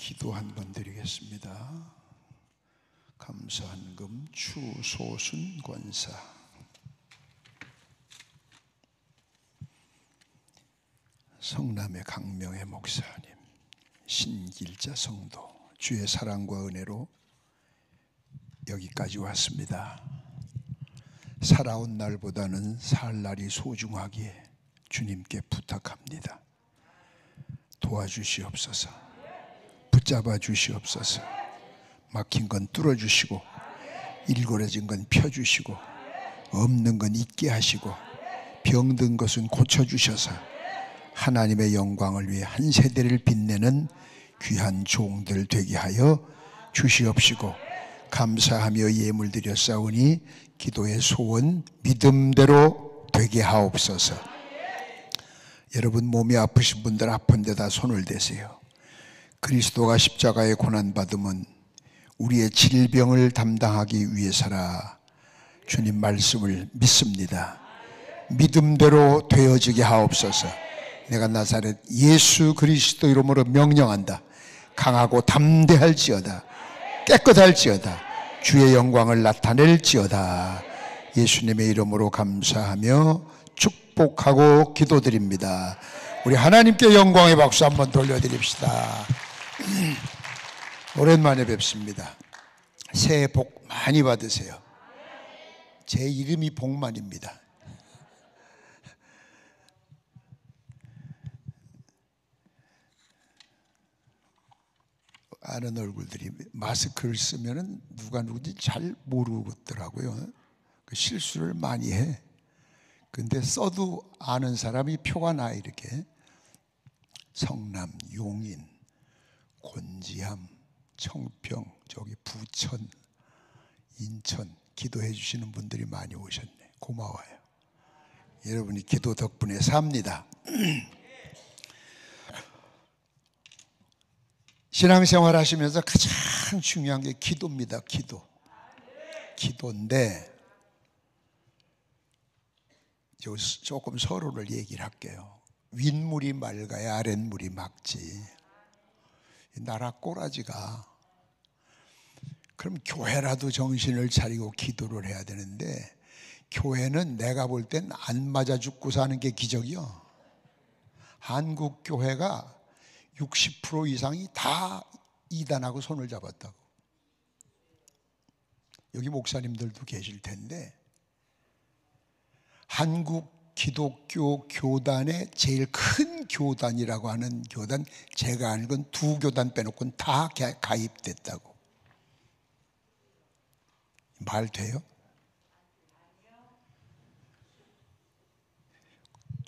기도 한번 드리겠습니다. 감사한금 추소순 권사. 성남의 강명의 목사님, 신길자 성도, 주의 사랑과 은혜로 여기까지 왔습니다. 살아온 날보다는 살 날이 소중하기에 주님께 부탁합니다. 도와주시옵소서. 붙잡아 주시옵소서. 막힌 건 뚫어주시고 일그러진 건 펴주시고 없는 건 있게 하시고 병든 것은 고쳐주셔서 하나님의 영광을 위해 한 세대를 빛내는 귀한 종들 되게 하여 주시옵시고, 감사하며 예물 드렸사오니 기도의 소원 믿음대로 되게 하옵소서. 여러분, 몸이 아프신 분들 아픈 데다 손을 대세요. 그리스도가 십자가에 고난받음은 우리의 질병을 담당하기 위해서라. 주님 말씀을 믿습니다. 믿음대로 되어지게 하옵소서. 내가 나사렛 예수 그리스도 이름으로 명령한다. 강하고 담대할지어다. 깨끗할지어다. 주의 영광을 나타낼지어다. 예수님의 이름으로 감사하며 축복하고 기도드립니다. 우리 하나님께 영광의 박수 한번 돌려드립시다. 오랜만에 뵙습니다. 새해 복 많이 받으세요. 제 이름이 복만입니다. 아는 얼굴들이 마스크를 쓰면 누가 누군지 잘 모르겠더라고요. 그 실수를 많이 해. 근데 써도 아는 사람이 표가 나. 이렇게 성남, 용인, 곤지암, 청평, 저기 부천, 인천 기도해 주시는 분들이 많이 오셨네. 고마워요. 여러분이 기도 덕분에 삽니다. 신앙생활 하시면서 가장 중요한 게 기도입니다. 기도인데 조금 서로를 얘기를 할게요. 윗물이 맑아야 아랫물이 맑지. 나라 꼬라지가. 그럼 교회라도 정신을 차리고 기도를 해야 되는데, 교회는 내가 볼 땐 안 맞아 죽고 사는 게 기적이요. 한국 교회가 60% 이상이 다 이단하고 손을 잡았다고. 여기 목사님들도 계실 텐데, 한국 기독교 교단의 제일 큰 교단이라고 하는 교단, 제가 아는 건 2교단 빼놓고는 다 가입됐다고. 말 돼요?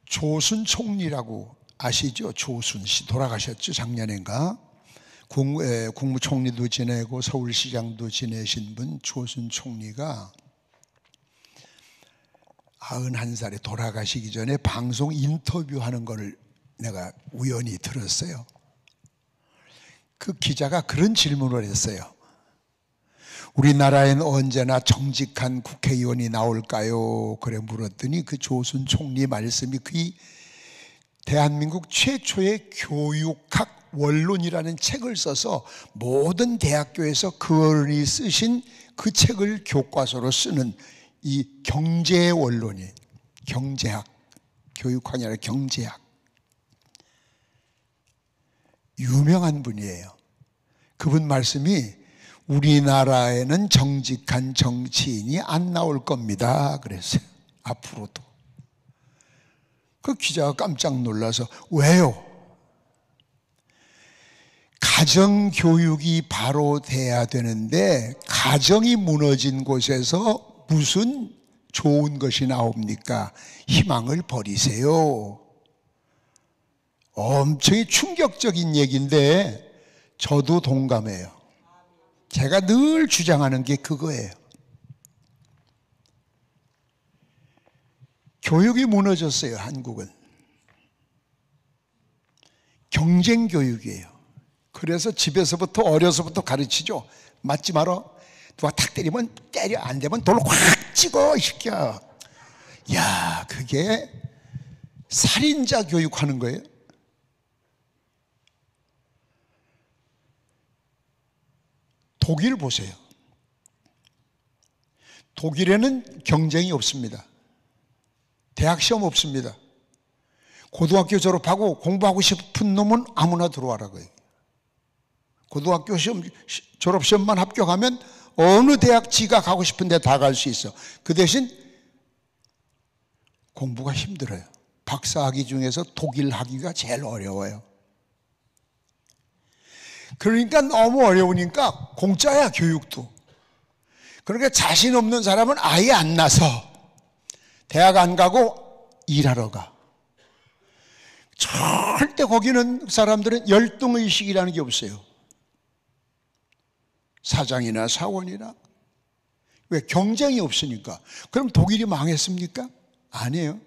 조순 총리라고 아시죠? 조순 씨 돌아가셨죠? 작년인가? 국무총리도 지내고 서울시장도 지내신 분 조순 총리가 91살에 돌아가시기 전에 방송 인터뷰하는 거를 내가 우연히 들었어요. 그 기자가 그런 질문을 했어요. 우리나라엔 언제나 정직한 국회의원이 나올까요? 그래 물었더니 그 조순 총리 말씀이 그 대한민국 최초의 교육학 원론이라는 책을 써서 모든 대학교에서 그 어른이 쓰신 그 책을 교과서로 쓰는 이 경제 원론이, 경제학, 교육학이 아니라 경제학. 유명한 분이에요. 그분 말씀이 우리나라에는 정직한 정치인이 안 나올 겁니다 그랬어요. 앞으로도. 그 기자가 깜짝 놀라서 왜요? 가정교육이 바로 돼야 되는데 가정이 무너진 곳에서 무슨 좋은 것이 나옵니까? 희망을 버리세요. 엄청 충격적인 얘기인데 저도 동감해요. 제가 늘 주장하는 게 그거예요. 교육이 무너졌어요. 한국은 경쟁교육이에요. 그래서 집에서부터 어려서부터 가르치죠. 맞지 말어. 누가 탁 때리면 때려, 안 되면 돌로 확 찍어 시켜. 야, 그게 살인자 교육하는 거예요. 독일 보세요. 독일에는 경쟁이 없습니다. 대학 시험 없습니다. 고등학교 졸업하고 공부하고 싶은 놈은 아무나 들어와라고요. 고등학교 시험, 졸업시험만 합격하면 어느 대학 지가 가고 싶은 데 다 갈 수 있어. 그 대신 공부가 힘들어요. 박사학위 중에서 독일 학위가 제일 어려워요. 그러니까 너무 어려우니까 공짜야, 교육도. 그러니까 자신 없는 사람은 아예 안 나서 대학 안 가고 일하러 가. 절대 거기는 사람들은 열등의식이라는 게 없어요. 사장이나 사원이나. 왜? 경쟁이 없으니까. 그럼 독일이 망했습니까? 아니에요.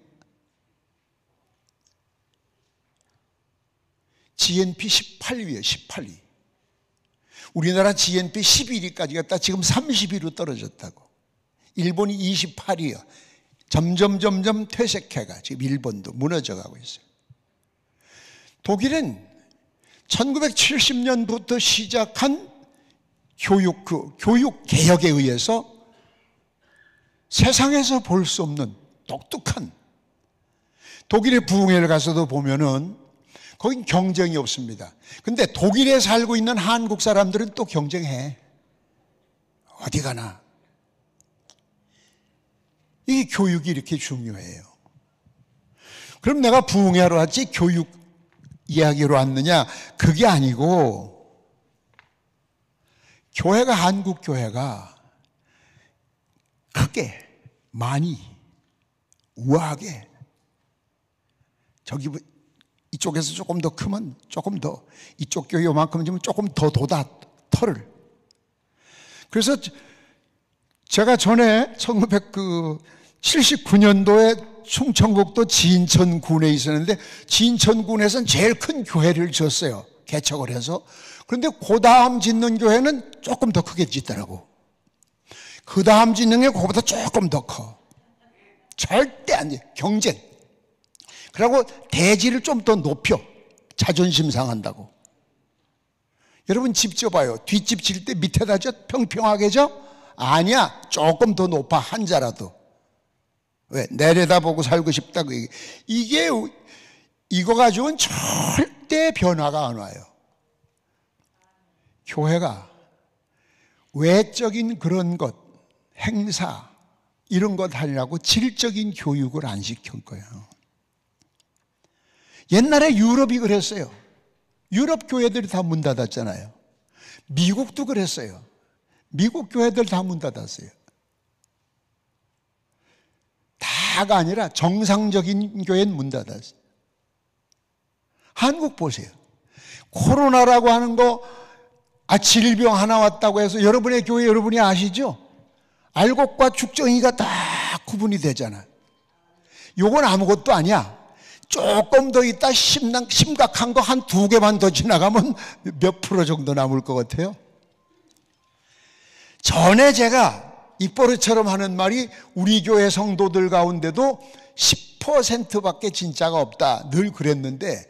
GNP 18위예요. 18위. 우리나라 GNP 11위까지 갔다 지금 30위로 떨어졌다고. 일본이 28위요. 점점 퇴색해가 지금 일본도 무너져가고 있어요. 독일은 1970년부터 시작한 교육 개혁에 의해서 세상에서 볼 수 없는 독특한, 독일의 부흥회를 가서도 보면은 거긴 경쟁이 없습니다. 근데 독일에 살고 있는 한국 사람들은 또 경쟁해. 어디 가나. 이 교육이 이렇게 중요해요. 그럼 내가 부흥회하러 왔지 교육 이야기로 왔느냐? 그게 아니고, 교회가, 한국 교회가 크게, 많이, 우아하게, 저기 이쪽에서 조금 더 크면 조금 더, 이쪽 교회 요만큼 주면 조금 더 돋아, 털을. 그래서 제가 전에 1979년도에 충청북도 진천군에 있었는데, 진천군에서는 제일 큰 교회를 지었어요. 개척을 해서. 그런데 그 다음 짓는 교회는 조금 더 크게 짓더라고. 그 다음 짓는 게 그거보다 조금 더 커. 절대 안 돼. 경쟁. 그리고 대지를 좀 더 높여. 자존심 상한다고. 여러분 집 지어봐요. 뒷집 질 때 밑에다 져? 평평하게 져? 아니야. 조금 더 높아. 한자라도. 왜? 내려다보고 살고 싶다. 이게, 이거 가지고는 절대 변화가 안 와요. 교회가 외적인 그런 것, 행사, 이런 것 하려고 질적인 교육을 안 시킨 거예요. 옛날에 유럽이 그랬어요. 유럽 교회들이 다 문 닫았잖아요. 미국도 그랬어요. 미국 교회들 다 문 닫았어요. 다가 아니라 정상적인 교회는 문 닫았어요. 한국 보세요. 코로나라고 하는 거, 질병 하나 왔다고 해서 여러분의 교회 여러분이 아시죠? 알곡과 죽정이가 다 구분이 되잖아. 요건 아무것도 아니야. 조금 더 있다 심각한 거 한 2개만 더 지나가면 몇 프로 정도 남을 것 같아요? 전에 제가 입버릇처럼 하는 말이 우리 교회 성도들 가운데도 10%밖에 진짜가 없다 늘 그랬는데,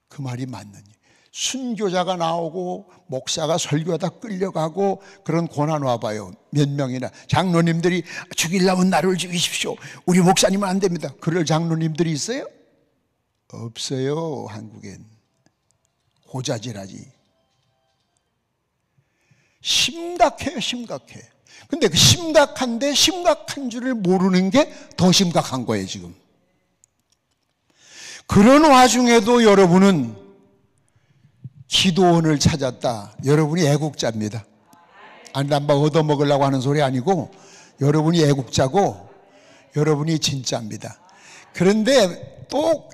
그 말이 맞느니 순교자가 나오고 목사가 설교하다 끌려가고 그런 고난 와봐요. 몇 명이나 장로님들이 죽이려면 나를 죽이십시오. 우리 목사님은 안 됩니다. 그럴 장로님들이 있어요? 없어요. 한국엔 호자질하지. 심각해요. 심각해. 근데 그 심각한데 심각한 줄을 모르는 게 더 심각한 거예요 지금. 그런 와중에도 여러분은 기도원을 찾았다. 여러분이 애국자입니다. 난 얻어먹으려고 하는 소리 아니고 여러분이 애국자고 여러분이 진짜입니다. 그런데 또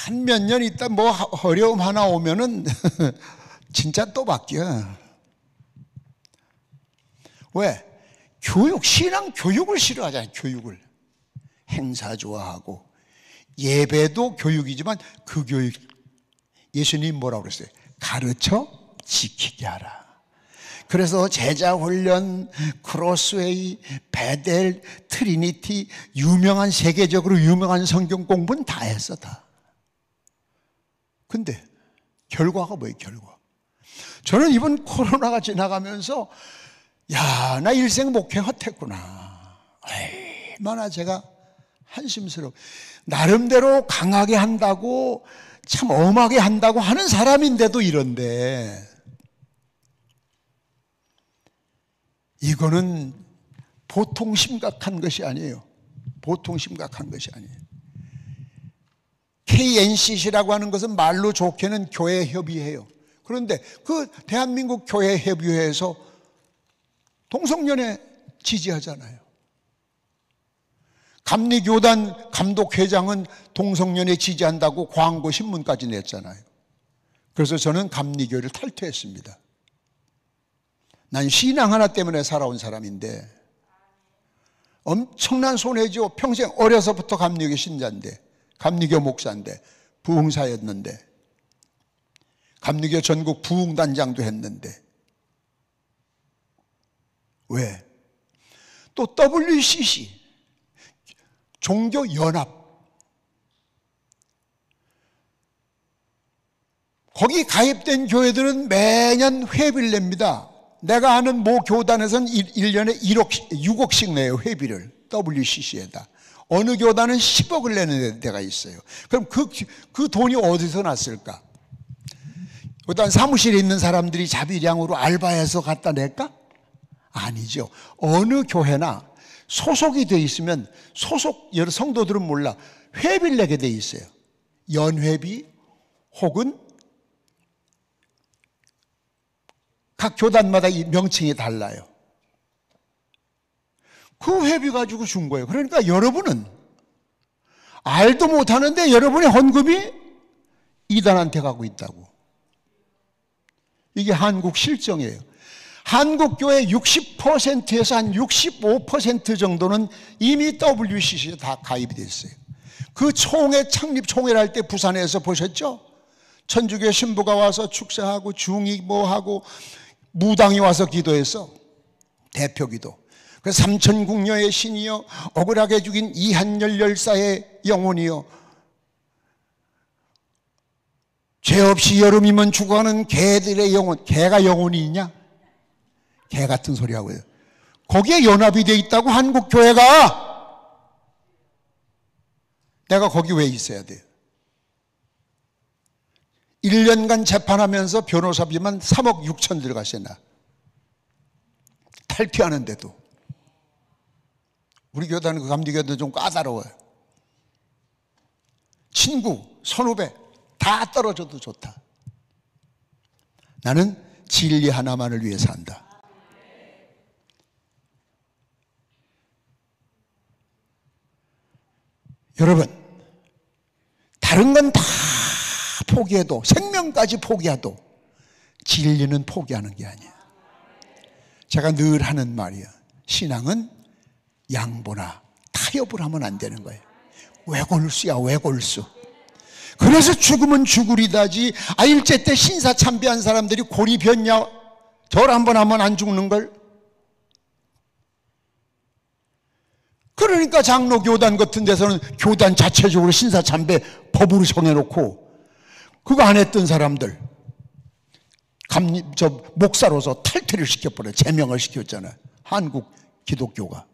한 몇 년 있다 뭐 어려움 하나 오면은 진짜 또 바뀌어. 왜? 신앙 교육을 싫어하잖아요. 교육을. 행사 좋아하고 예배도 교육이지만 그 교육, 예수님 뭐라고 그랬어요? 가르쳐 지키게 하라. 그래서 제자 훈련, 크로스웨이, 베델, 트리니티, 유명한, 세계적으로 유명한 성경 공부는 다 했어, 다. 근데 결과가 뭐예요, 결과? 저는 이번 코로나가 지나가면서 야, 나 일생 목회 헛했구나. 얼마나 제가 한심스러워. 나름대로 강하게 한다고 참 엄하게 한다고 하는 사람인데도 이런데 이거는 보통 심각한 것이 아니에요. 보통 심각한 것이 아니에요. KNCC라고 하는 것은 말로 좋게는 교회협의회예요. 그런데 그 대한민국 교회협의회에서 동성연애 지지하잖아요. 감리교단 감독회장은 동성연애 지지한다고 광고 신문까지 냈잖아요. 그래서 저는 감리교를 탈퇴했습니다. 난 신앙 하나 때문에 살아온 사람인데 엄청난 손해죠. 평생 어려서부터 감리교 신자인데, 감리교 목사인데, 부흥사였는데, 감리교 전국 부흥단장도 했는데. 왜? 또 WCC 종교연합, 거기 가입된 교회들은 매년 회비를 냅니다. 내가 아는 모 교단에서는 1년에 6억씩 내요, 회비를. WCC에다. 어느 교단은 10억을 내는 데가 있어요. 그럼 그 돈이 어디서 났을까? 교단 사무실에 있는 사람들이 자비량으로 알바해서 갖다 낼까? 아니죠. 어느 교회나 소속이 돼 있으면 소속 여러 성도들은 몰라 회비를 내게 돼 있어요. 연회비 혹은 각 교단마다 이 명칭이 달라요. 그 회비 가지고 준 거예요. 그러니까 여러분은 알도 못하는데 여러분의 헌금이 이단한테 가고 있다고. 이게 한국 실정이에요. 한국 교회 60%에서 한 65% 정도는 이미 WCC에 다 가입이 됐어요. 그 총회 창립 총회를 할 때 부산에서 보셨죠? 천주교 신부가 와서 축사하고 중이 뭐하고 무당이 와서 기도해서 대표 기도. 그 삼천궁녀의 신이여 억울하게 죽인 이한열 열사의 영혼이여 죄 없이 여름이면 죽어가는 개들의 영혼. 개가 영혼이 있냐? 개 같은 소리 하고요. 거기에 연합이 돼 있다고 한국 교회가. 내가 거기 왜 있어야 돼요? 1년간 재판하면서 변호사비만 3억 6천 들어갔어요. 나 탈퇴하는데도. 우리 교단은 그 감리교도 좀 까다로워요. 친구, 선후배 다 떨어져도 좋다. 나는 진리 하나만을 위해 산다. 여러분, 다른 건 다 포기해도, 생명까지 포기해도 진리는 포기하는 게 아니야. 제가 늘 하는 말이야. 신앙은 양보나 타협을 하면 안 되는 거예요. 외골수야, 외골수. 그래서 죽으면 죽으리다지. 일제 때 신사참배한 사람들이 골이 변냐? 절 한번 하면 안 죽는 걸. 그러니까 장로 교단 같은 데서는 교단 자체적으로 신사참배 법으로 정해놓고 그거 안 했던 사람들 목사로서 탈퇴를 시켜버려. 제명을 시켰잖아요. 한국 기독교가.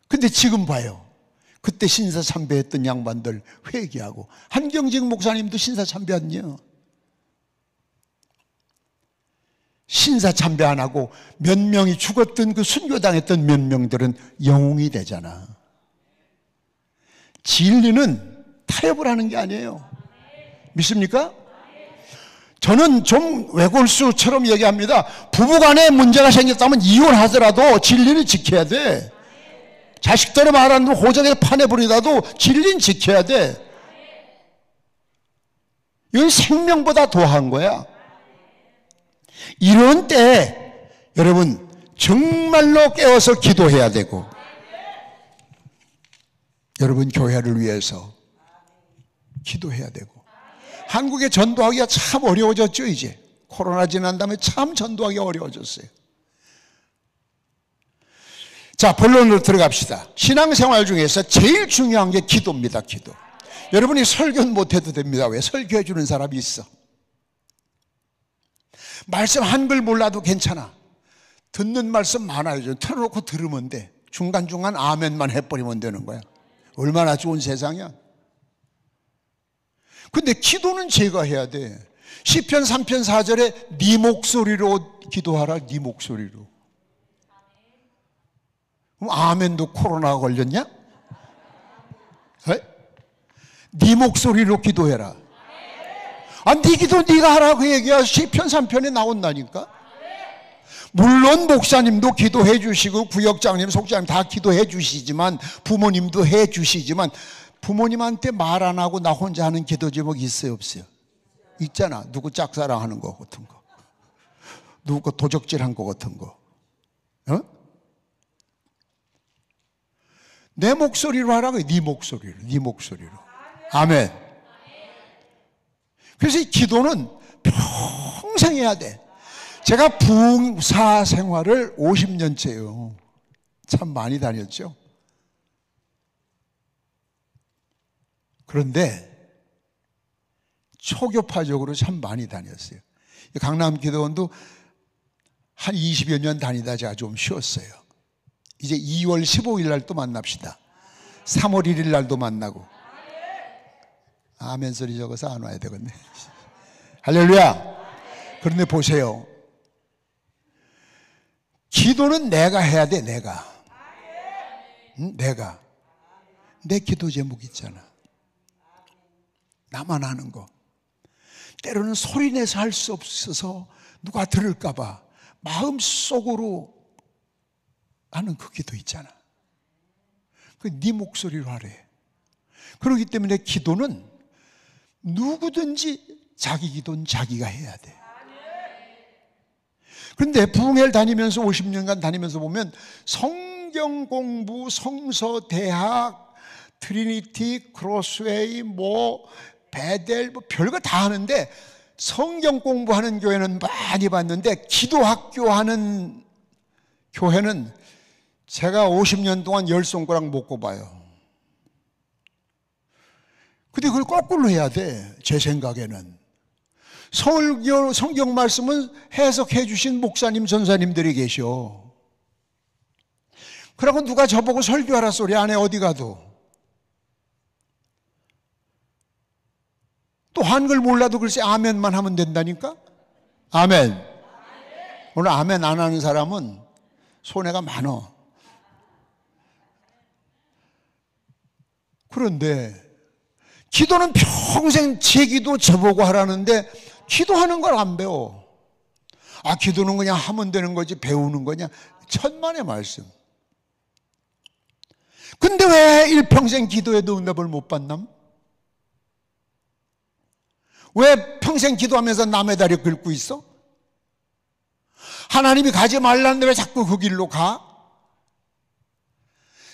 근데 지금 봐요. 그때 신사참배했던 양반들 회개하고. 한경직 목사님도 신사참배 아니에요. 신사참배 안 하고 몇 명이 죽었던 그 순교당했던 몇 명들은 영웅이 되잖아. 진리는 타협을 하는 게 아니에요. 믿습니까? 저는 좀 외골수처럼 얘기합니다. 부부간에 문제가 생겼다면 이혼하더라도 진리는 지켜야 돼. 자식들을 말하는 호적에서 파내버리다도 진리는 지켜야 돼. 이건 생명보다 더한 거야. 이런 때 여러분 정말로 깨어서 기도해야 되고, 여러분 교회를 위해서 기도해야 되고. 한국에 전도하기가 참 어려워졌죠. 이제 코로나 지난 다음에 참 전도하기가 어려워졌어요. 자, 본론으로 들어갑시다. 신앙생활 중에서 제일 중요한 게 기도입니다. 기도. 여러분이 설교는 못해도 됩니다. 왜? 설교해 주는 사람이 있어. 말씀 한글 몰라도 괜찮아. 듣는 말씀 많아요. 틀어놓고 들으면 돼. 중간중간 아멘만 해버리면 되는 거야. 얼마나 좋은 세상이야. 근데 기도는 제가 해야 돼. 시편 3편 4절에 네 목소리로 기도하라. 네 목소리로. 그럼 아멘도 코로나가 걸렸냐? 네 목소리로 기도해라. 네 기도 네가 하라 그 얘기야. 시편 3편에 나온다니까. 물론 목사님도 기도해 주시고 구역장님, 속장님 다 기도해 주시지만, 부모님도 해 주시지만, 부모님한테 말 안 하고 나 혼자 하는 기도 제목 있어요 없어요? 있잖아. 누구 짝사랑하는 거 같은 거, 누구 거 도적질한 거 같은 거. 내 목소리로 하라고. 네 목소리로. 네 목소리로. 아멘. 그래서 이 기도는 평생 해야 돼. 제가 부흥사 생활을 50년째요. 참 많이 다녔죠. 그런데 초교파적으로 참 많이 다녔어요. 강남 기도원도 한 20여 년 다니다 제가 좀 쉬었어요. 이제 2월 15일 날 또 만납시다. 3월 1일 날도 만나고. 아멘 소리 적어서 안 와야 되겠네. 할렐루야. 그런데 보세요. 기도는 내가 해야 돼. 내가. 내가. 내 기도 제목 있잖아. 나만 하는 거. 때로는 소리내서 할 수 없어서 누가 들을까 봐 마음속으로 하는 그 기도 있잖아. 그 네 목소리로 하래. 그렇기 때문에 기도는 누구든지 자기 기도는 자기가 해야 돼. 그런데 부흥회를 다니면서 50년간 다니면서 보면 성경 공부, 성서 대학, 트리니티, 크로스웨이, 베델, 별거 다 하는데 성경 공부하는 교회는 많이 봤는데 기도학교 하는 교회는 제가 50년 동안 10손가락 못 꼽아요. 근데 그걸 거꾸로 해야 돼. 제 생각에는 성경 말씀은 해석해 주신 목사님, 전사님들이 계셔. 그러고 누가 저보고 설교하라 소리 안 해. 어디 가도. 또 한글 몰라도 글쎄 아멘만 하면 된다니까. 아멘. 오늘 아멘 안 하는 사람은 손해가 많어. 그런데 기도는 평생 제 기도 저보고 하라는데 기도하는 걸 안 배워. 기도는 그냥 하면 되는 거지 배우는 거냐. 천만의 말씀. 근데 왜 일평생 기도해도 응답을 못 받남? 왜 평생 기도하면서 남의 다리 긁고 있어? 하나님이 가지 말라는데 왜 자꾸 그 길로 가?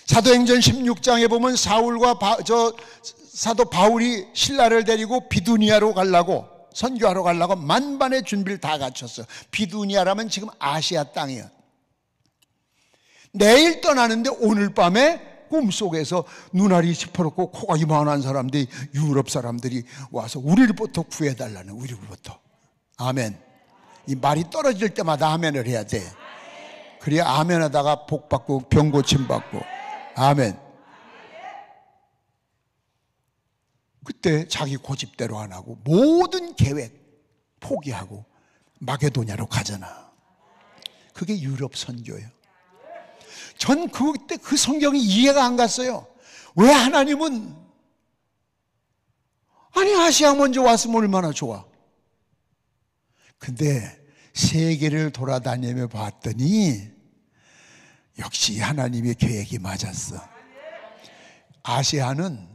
사도행전 16장에 보면 사도 바울이 신라를 데리고 비두니아로 가려고, 선교하러 가려고 만반의 준비를 다 갖췄어. 비두니아라면 지금 아시아 땅이야. 내일 떠나는데 오늘 밤에 꿈속에서 눈알이 시퍼렇고 코가 이만한 사람들이, 유럽 사람들이 와서 우리를부터 구해달라는, 우리를부터. 아멘. 이 말이 떨어질 때마다 아멘을 해야 돼. 그래야 아멘하다가 복 받고 병 고침 받고. 아멘. 그때 자기 고집대로 안 하고 모든 계획 포기하고 마게도냐로 가잖아. 그게 유럽 선교예요. 전 그때 그 성경이 이해가 안 갔어요. 왜 하나님은 아시아 먼저 왔으면 얼마나 좋아. 근데 세계를 돌아다니며 봤더니 역시 하나님의 계획이 맞았어. 아시아는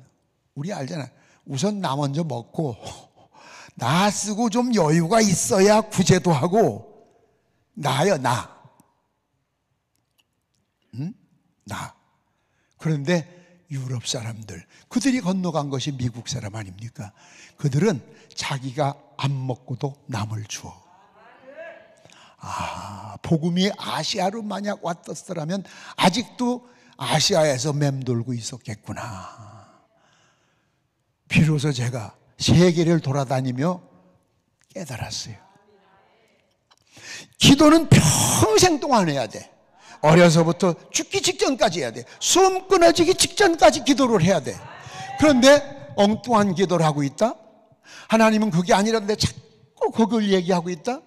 우리 알잖아. 우선 나 먼저 먹고 나 쓰고 좀 여유가 있어야 구제도 하고. 나요, 나. 나. 그런데 유럽 사람들, 그들이 건너간 것이 미국 사람 아닙니까? 그들은 자기가 안 먹고도 남을 주어. 복음이 아시아로 만약 왔었더라면 아직도 아시아에서 맴돌고 있었겠구나. 비로소 제가 세계를 돌아다니며 깨달았어요. 기도는 평생 동안 해야 돼. 어려서부터 죽기 직전까지 해야 돼. 숨 끊어지기 직전까지 기도를 해야 돼. 그런데 엉뚱한 기도를 하고 있다? 하나님은 그게 아니라는데 자꾸 그걸 얘기하고 있다?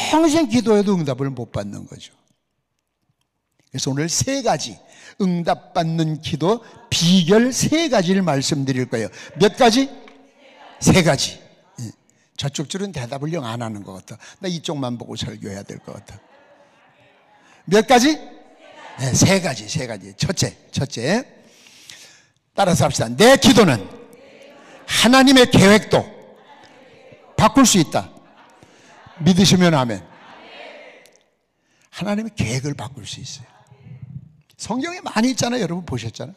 평생 기도해도 응답을 못 받는 거죠. 그래서 오늘 3가지 응답받는 기도 비결 3가지를 말씀드릴 거예요. 몇 가지? 3가지. 저쪽 줄은 대답을 영 안 하는 것 같아. 나 이쪽만 보고 설교해야 될 것 같아. 몇 가지? 네, 3가지. 첫째. 따라서 합시다. 내 기도는 하나님의 계획도 바꿀 수 있다. 믿으시면 아멘. 하나님의 계획을 바꿀 수 있어요. 성경에 많이 있잖아요. 여러분 보셨잖아요.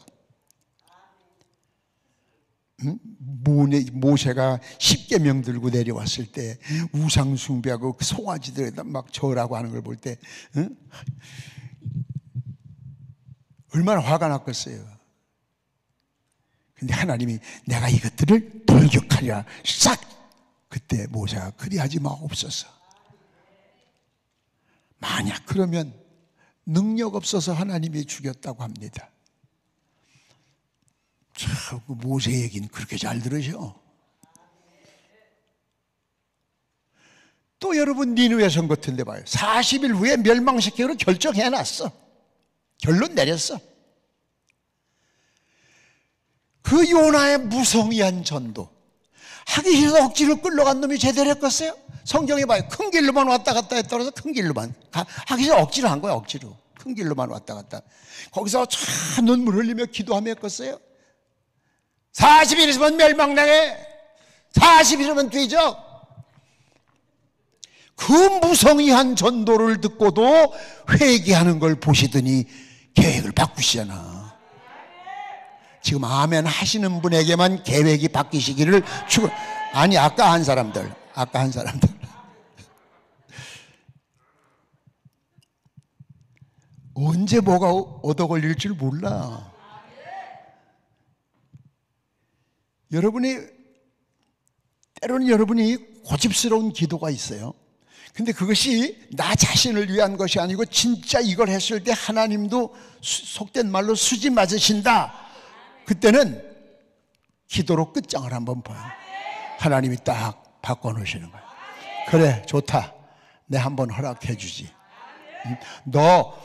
모세가 10계명 들고 내려왔을 때 우상 숭배하고 송아지들에다 막 절하고 하는 걸 볼 때 얼마나 화가 났겠어요. 근데 하나님이 내가 이것들을 돌격하리라 싹. 그때 모세가 그리하지 마옵소서. 만약 그러면 능력 없어서 하나님이 죽였다고 합니다. 참, 모세 얘기는 그렇게 잘 들으셔. 또 여러분 니느웨 성 같은 데 봐요. 40일 후에 멸망시키기로 결정해놨어. 결론 내렸어. 그 요나의 무성의한 전도, 하기 싫어서 억지로 끌려간 놈이 제대로 했겠어요? 성경에 봐요. 큰 길로만 왔다 갔다 했다 그래서 큰 길로만 하기 싫어 억지로 한 거야. 억지로 큰 길로만 왔다 갔다. 거기서 참 눈물 흘리며 기도하며 했겠어요? 40일 있으면 멸망당해. 40일이면 뒤져. 그 무성의한 전도를 듣고도 회개하는 걸 보시더니 계획을 바꾸시잖아. 지금 아멘 하시는 분에게만 계획이 바뀌시기를 아니 아까 한 사람들 언제 뭐가 얻어 걸릴 줄 몰라. 때로는 여러분이 고집스러운 기도가 있어요. 근데 그것이 나 자신을 위한 것이 아니고 진짜 이걸 했을 때 하나님도 속된 말로 수지 맞으신다. 그때는 기도로 끝장을 한번 봐요. 하나님이 딱 바꿔놓으시는 거예요. 그래 좋다. 내 한번 허락해 주지. 너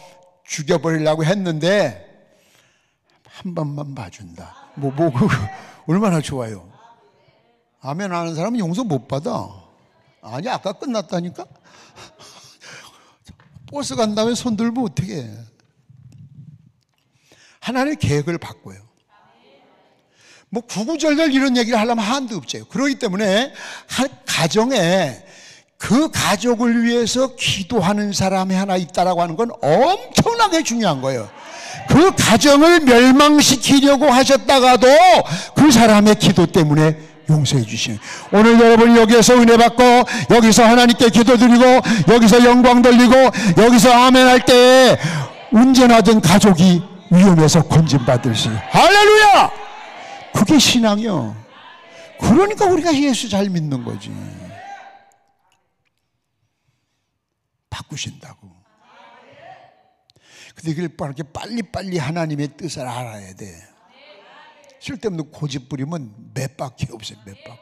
죽여버리려고 했는데 한 번만 봐준다. 얼마나 좋아요. 아멘 하는 사람은 용서 못 받아. 아니 아까 끝났다니까. 버스 간 다음에 손 들면 어떻게 해. 하나님의 계획을 바꿔요. 구구절절 이런 얘기를 하려면 한도 없죠. 그렇기 때문에 가정에 그 가족을 위해서 기도하는 사람이 하나 있다라고 하는 건 엄청나게 중요한 거예요. 그 가정을 멸망시키려고 하셨다가도 그 사람의 기도 때문에 용서해 주시는. 오늘 여러분이 여기에서 은혜 받고 여기서 하나님께 기도드리고 여기서 영광 돌리고 여기서 아멘 할 때에 언제나든 가족이 위험해서 건진받을 수 있어요. 할렐루야! 그게 신앙이요. 그러니까 우리가 예수 잘 믿는 거지. 바꾸신다고. 근데 이걸 이렇게 빨리빨리 하나님의 뜻을 알아야 돼. 쓸데없는 고집 부리면 몇 바퀴 없어요. 몇 바퀴.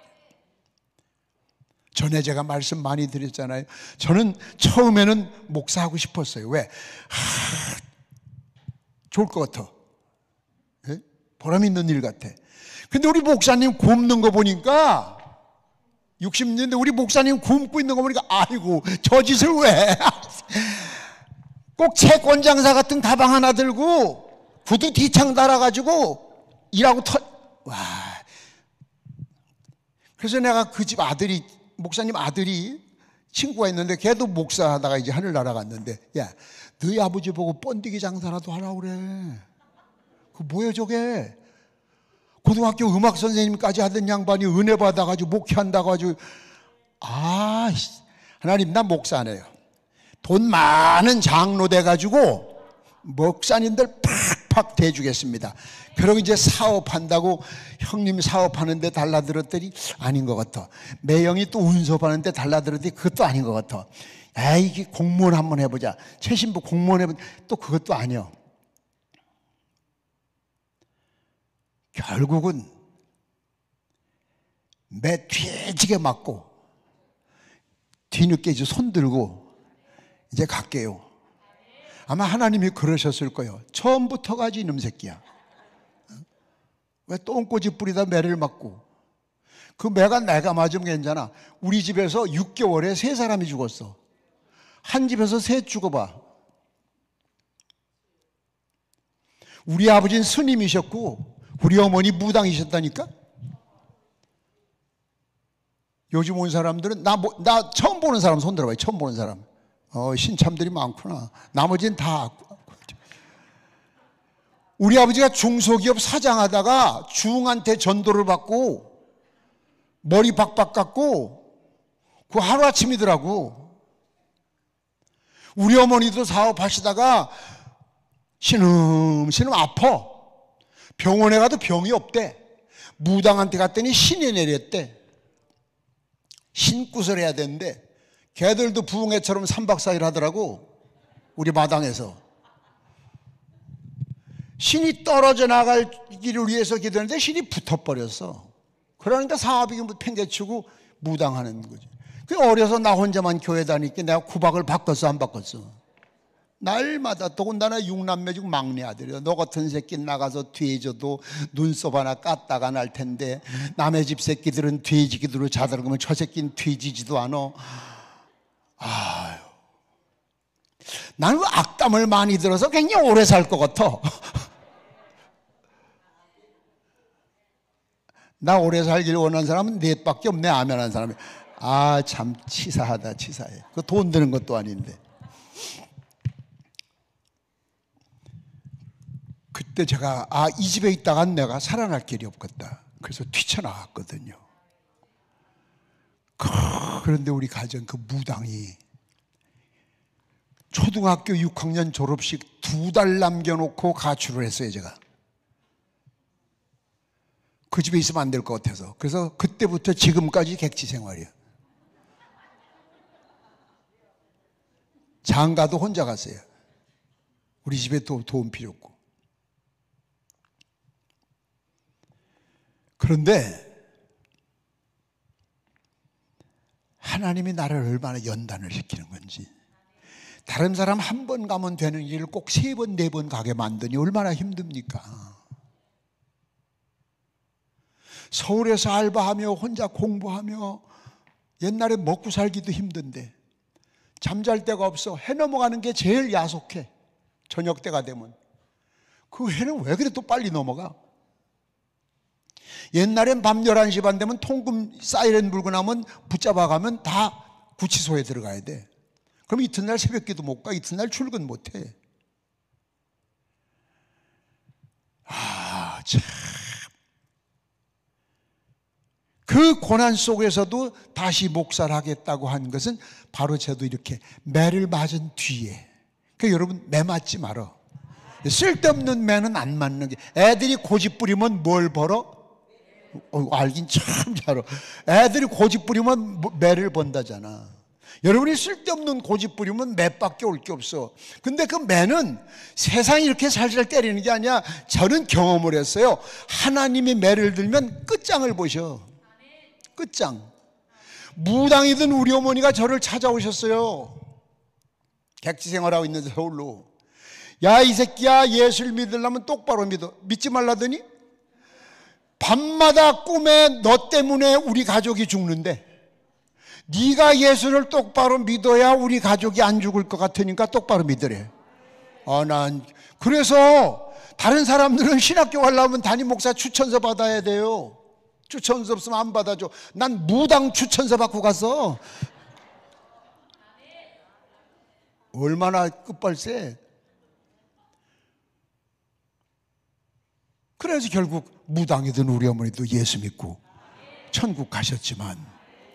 전에 제가 말씀 많이 드렸잖아요. 저는 처음에는 목사하고 싶었어요. 왜? 좋을 것 같아. 네? 보람 있는 일 같아. 근데 우리 목사님 굶는 거 보니까 60년대 우리 목사님 굶고 있는 거 보니까 아이고 저 짓을 왜? 꼭 채권 장사 같은 가방 하나 들고 구두 뒤창 달아가지고 일하고 와. 그래서 내가 그 집 아들이 목사님 아들이 친구가 있는데 걔도 목사하다가 이제 하늘 날아갔는데 야 너희 아버지 보고 번데기 장사라도 하라고 그래. 그 뭐야 저게? 고등학교 음악 선생님까지 하던 양반이 은혜 받아가지고 목회한다고 아주 하나님 나 목사 안 해요. 돈 많은 장로 돼가지고 목사님들 팍팍 대주겠습니다. 그러고 이제 사업한다고 형님 사업하는데 달라들었더니 아닌 것 같아. 매형이 또 운수업하는데 달라들었더니 그것도 아닌 것 같아. 에이, 이게 공무원 한번 해보자. 최신부 공무원 해보자. 또 그것도 아니야. 결국은 매 뒤지게 맞고 뒤늦게 이제 손 들고 이제 갈게요. 아마 하나님이 그러셨을 거예요. 처음부터 가지 이놈 새끼야. 왜 똥꼬지 뿌리다 매를 맞고. 그 매가 내가 맞으면 괜찮아. 우리 집에서 6개월에 3사람이 죽었어. 한 집에서 3 죽어봐. 우리 아버지는 스님이셨고 우리 어머니 무당이셨다니까. 요즘 온 사람들은 나 처음 보는 사람 손 들어봐요. 처음 보는 사람. 신참들이 많구나. 나머지는 다. 우리 아버지가 중소기업 사장하다가 중한테 전도를 받고 머리 박박 깎고 그 하루아침이더라고. 우리 어머니도 사업하시다가 신음신음 아파. 병원에 가도 병이 없대. 무당한테 갔더니 신이 내렸대. 신굿을 해야 되는데 걔들도 부흥회처럼 3박 4일 하더라고. 우리 마당에서 신이 떨어져 나가기를 위해서 기도했는데 신이 붙어버렸어. 그러니까 사업이 팽개치고 무당하는 거지. 그 어려서 나 혼자만 교회 다니니까 내가 구박을 바꿨어 안 바꿨어? 날마다. 더군다나 6남매 중 막내 아들이야. 너 같은 새끼 나가서 돼져도 눈썹 하나 깠다가 날 텐데 남의 집 새끼들은 돼지기도로 자다를 그러면 저 새끼는 돼지지도 않아. 아유, 나는 악담을 많이 들어서 굉장히 오래 살 것 같아. 나 오래 살기를 원하는 사람은 넷밖에 없네. 아멘 하는 사람이. 아, 참 치사하다. 치사해. 그 돈 드는 것도 아닌데. 그때 제가 이 집에 있다가 내가 살아날 길이 없겠다. 그래서 뛰쳐나갔거든요. 그런데 우리 가정 그 무당이 초등학교 6학년 졸업식 2달 남겨놓고 가출을 했어요. 제가 그 집에 있으면 안 될 것 같아서. 그래서 그때부터 지금까지 객지 생활이야. 장가도 혼자 갔어요. 우리 집에 또 도움 필요 없고. 그런데 하나님이 나를 얼마나 연단을 시키는 건지. 다른 사람 한 번 가면 되는 길을 꼭 3번, 4번 가게 만드니 얼마나 힘듭니까? 서울에서 알바하며 혼자 공부하며 옛날에 먹고 살기도 힘든데 잠잘 데가 없어. 해 넘어가는 게 제일 야속해. 저녁 때가 되면. 그 해는 왜 그래 또 빨리 넘어가? 옛날엔 밤 11시 반 되면 통금 사이렌 불고 나면 붙잡아 가면 다 구치소에 들어가야 돼. 그럼 이튿날 새벽기도 못 가. 이튿날 출근 못 해. 참. 그 고난 속에서도 다시 목사를 하겠다고 한 것은 바로 저도 이렇게 매를 맞은 뒤에. 그러니까 여러분 매 맞지 말어. 쓸데없는 매는 안 맞는 게. 애들이 고집 부리면 뭘 벌어? 알긴 참 잘어. 애들이 고집 부리면 매를 번다잖아. 여러분이 쓸데없는 고집 부리면 매밖에 올 게 없어. 근데 그 매는 세상이 이렇게 살살 때리는 게 아니야. 저는 경험을 했어요. 하나님이 매를 들면 끝장을 보셔. 끝장. 무당이든 우리 어머니가 저를 찾아오셨어요. 객지 생활하고 있는데 서울로. 야, 이 새끼야, 예수를 믿으려면 똑바로 믿어. 믿지 말라더니 밤마다 꿈에 너 때문에 우리 가족이 죽는데 네가 예수를 똑바로 믿어야 우리 가족이 안 죽을 것 같으니까 똑바로 믿으래. 난 그래서 다른 사람들은 신학교 가려면 담임 목사 추천서 받아야 돼요. 추천서 없으면 안 받아줘. 난 무당 추천서 받고 갔어. 얼마나 끝발세. 그래서 결국 무당이든 우리 어머니도 예수 믿고 천국 가셨지만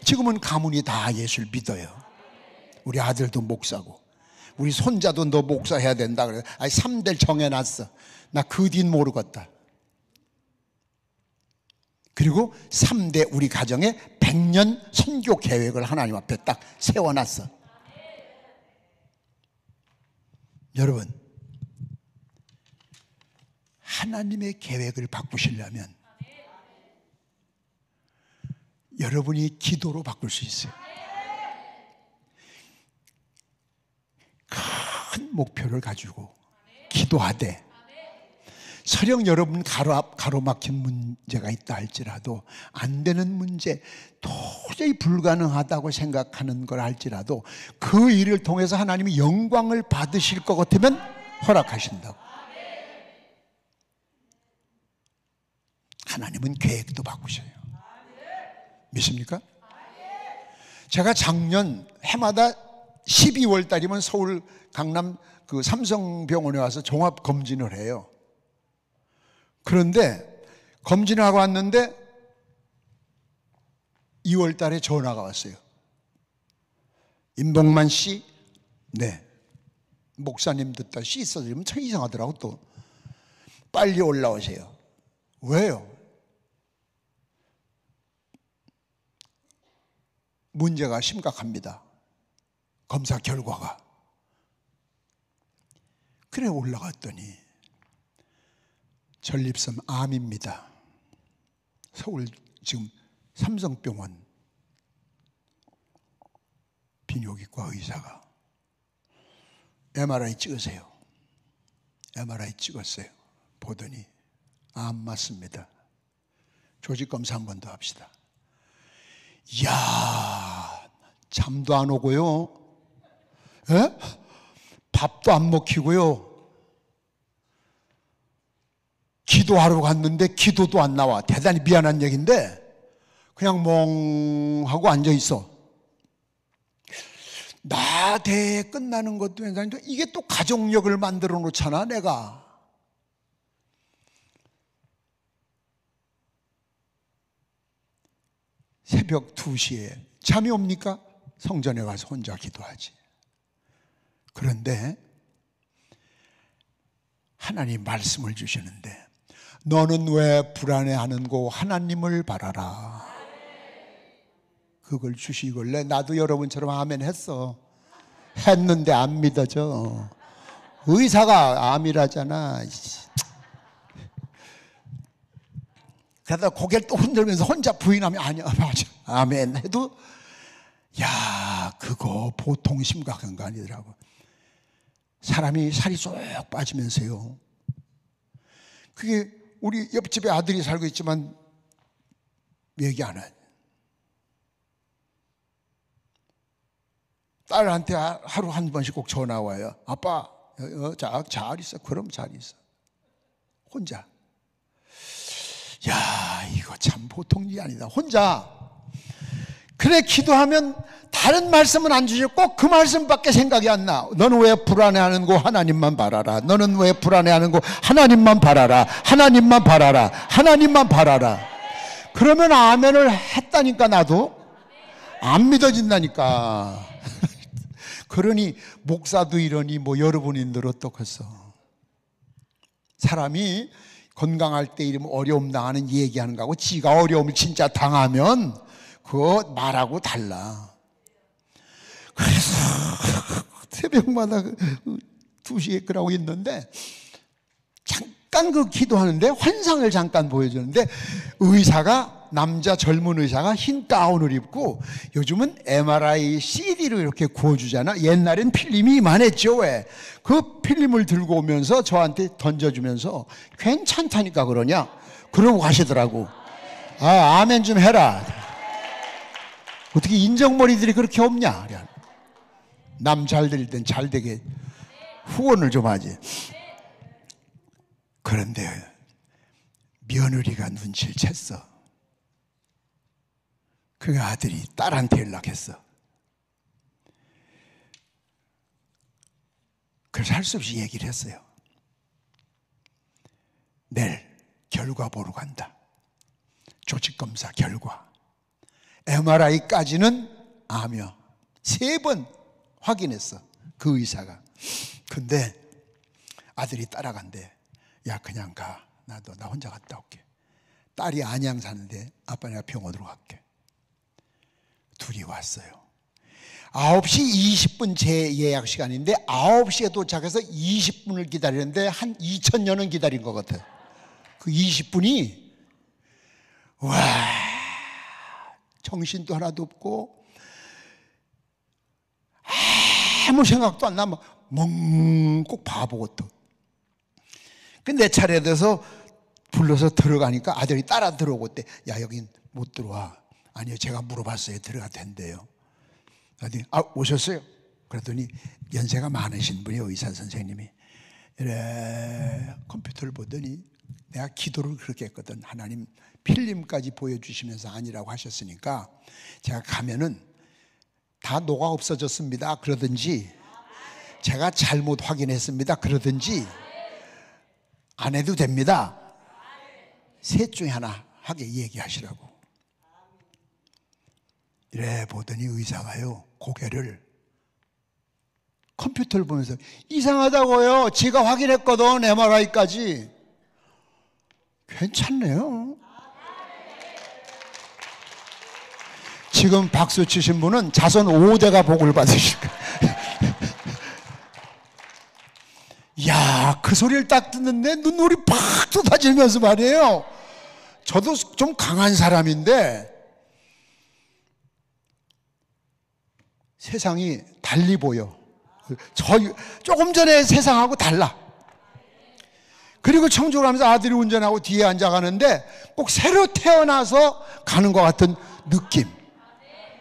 지금은 가문이 다 예수를 믿어요. 우리 아들도 목사고. 우리 손자도 너 목사해야 된다 그래. 아니 3대를 정해놨어. 나 그 뒤는 모르겠다. 그리고 3대 우리 가정에 100년 선교 계획을 하나님 앞에 딱 세워놨어. 여러분, 하나님의 계획을 바꾸시려면 여러분이 기도로 바꿀 수 있어요. 큰 목표를 가지고 기도하되, 설령 여러분 가로막힌 문제가 있다 할지라도, 안 되는 문제, 도저히 불가능하다고 생각하는 걸 할지라도 그 일을 통해서 하나님이 영광을 받으실 것 같으면 허락하신다고. 하나님은 계획도 바꾸셔요. 믿습니까? 제가 작년 해마다 12월 달이면 서울 강남 그 삼성병원에 와서 종합 검진을 해요. 그런데 검진을 하고 왔는데 2월 달에 전화가 왔어요. 임동만 씨? 네. 목사님 듣다 씨 있어서 참 이상하더라고. 또 빨리 올라오세요. 왜요? 문제가 심각합니다. 검사 결과가. 그래 올라갔더니 전립선 암입니다. 서울 지금 삼성병원 비뇨기과 의사가 MRI 찍으세요. MRI 찍었어요. 보더니 암 맞습니다. 조직검사 한 번 더 합시다. 이야, 잠도 안 오고요. 에? 밥도 안 먹히고요. 기도하러 갔는데 기도도 안 나와. 대단히 미안한 얘기인데 그냥 멍하고 앉아있어. 나대 끝나는 것도 괜찮은데 이게 또 가족력을 만들어 놓잖아. 내가 새벽 2시에 잠이 옵니까? 성전에 가서 혼자 기도하지. 그런데 하나님 말씀을 주시는데, 너는 왜 불안해하는고 하나님을 바라라. 그걸 주시길래 나도 여러분처럼 아멘 했어. 했는데 안 믿어져. 의사가 암이라잖아. 그러다 고개를 또 흔들면서 혼자 부인하면 아니야 맞아 아멘 해도, 야 그거 보통 심각한 거 아니더라고. 사람이 살이 쏙 빠지면서요. 그게 우리 옆집에 아들이 살고 있지만 얘기 안 해. 딸한테 하루 한 번씩 꼭 전화 와요. 아빠 잘 있어. 그럼 잘 있어. 혼자. 야 이거 참 보통 일이 아니다. 혼자. 그래 기도하면 다른 말씀은 안 주시고 꼭 그 말씀밖에 생각이 안 나. 너는 왜 불안해하는고 하나님만 바라라. 너는 왜 불안해하는고 하나님만 바라라. 하나님만 바라라. 하나님만 바라라. 그러면 아멘을 했다니까. 나도 안 믿어진다니까. 그러니 목사도 이러니 뭐 여러분인들 어떻겠어. 사람이 건강할 때 이러면 어려움 당하는 얘기하는 거하고 지가 어려움을 진짜 당하면 그거 말하고 달라. 그래서 새벽마다 2시에 그러고 있는데 잠깐 그 기도하는데 환상을 잠깐 보여주는데, 의사가 남자 젊은 의사가 흰 가운을 입고, 요즘은 MRI CD를 이렇게 구워주잖아. 옛날엔 필름이 이만했죠. 왜? 그 필름을 들고 오면서 저한테 던져주면서 괜찮다니까 그러냐 그러고 가시더라고. 아 아멘 좀 해라. 어떻게 인정머리들이 그렇게 없냐. 남 잘 될 땐 잘 되게 후원을 좀 하지. 그런데 며느리가 눈치를 챘어. 그 아들이 딸한테 연락했어. 그래서 할 수 없이 얘기를 했어요. 내일 결과 보러 간다. 조직검사 결과. MRI까지는 암이야. 3번 확인했어. 그 의사가. 근데 아들이 따라간대. 야, 그냥 가. 나 혼자 갔다 올게. 딸이 안양 사는데 아빠 내가 병원으로 갈게. 둘이 왔어요. 9시 20분 제 예약 시간인데 9시에 도착해서 20분을 기다리는데 한 2000년은 기다린 것 같아요. 그 20분이 와, 정신도 하나도 없고 아무 생각도 안 나면 멍꼭 바보 같아. 근데 내 차례 돼서 불러서 들어가니까 아들이 따라 들어오고 때, 야, 여긴 못 들어와. 아니요, 제가 물어봤어요. 들어가 된대요. 그랬더니 오셨어요? 그랬더니 연세가 많으신 분이요, 의사 선생님이. 이래 컴퓨터를 보더니 내가 기도를 그렇게 했거든. 하나님 필름까지 보여주시면서 아니라고 하셨으니까 제가 가면은 다 녹아 없어졌습니다 그러든지, 제가 잘못 확인했습니다 그러든지 안 해도 됩니다. 셋 중에 하나 하게 얘기하시라고. 이래 보더니 의사가요, 고개를 컴퓨터를 보면서 이상하다고요. 지가 확인했거든, MRI까지. 괜찮네요. 지금 박수 치신 분은 자손 5대가 복을 받으실 거예요. 야, 그 소리를 딱 듣는데 눈물이 팍 쏟아지면서 말이에요. 저도 좀 강한 사람인데 세상이 달리 보여. 조금 전에 세상하고 달라. 그리고 청소를 하면서 아들이 운전하고 뒤에 앉아가는데 꼭 새로 태어나서 가는 것 같은 느낌.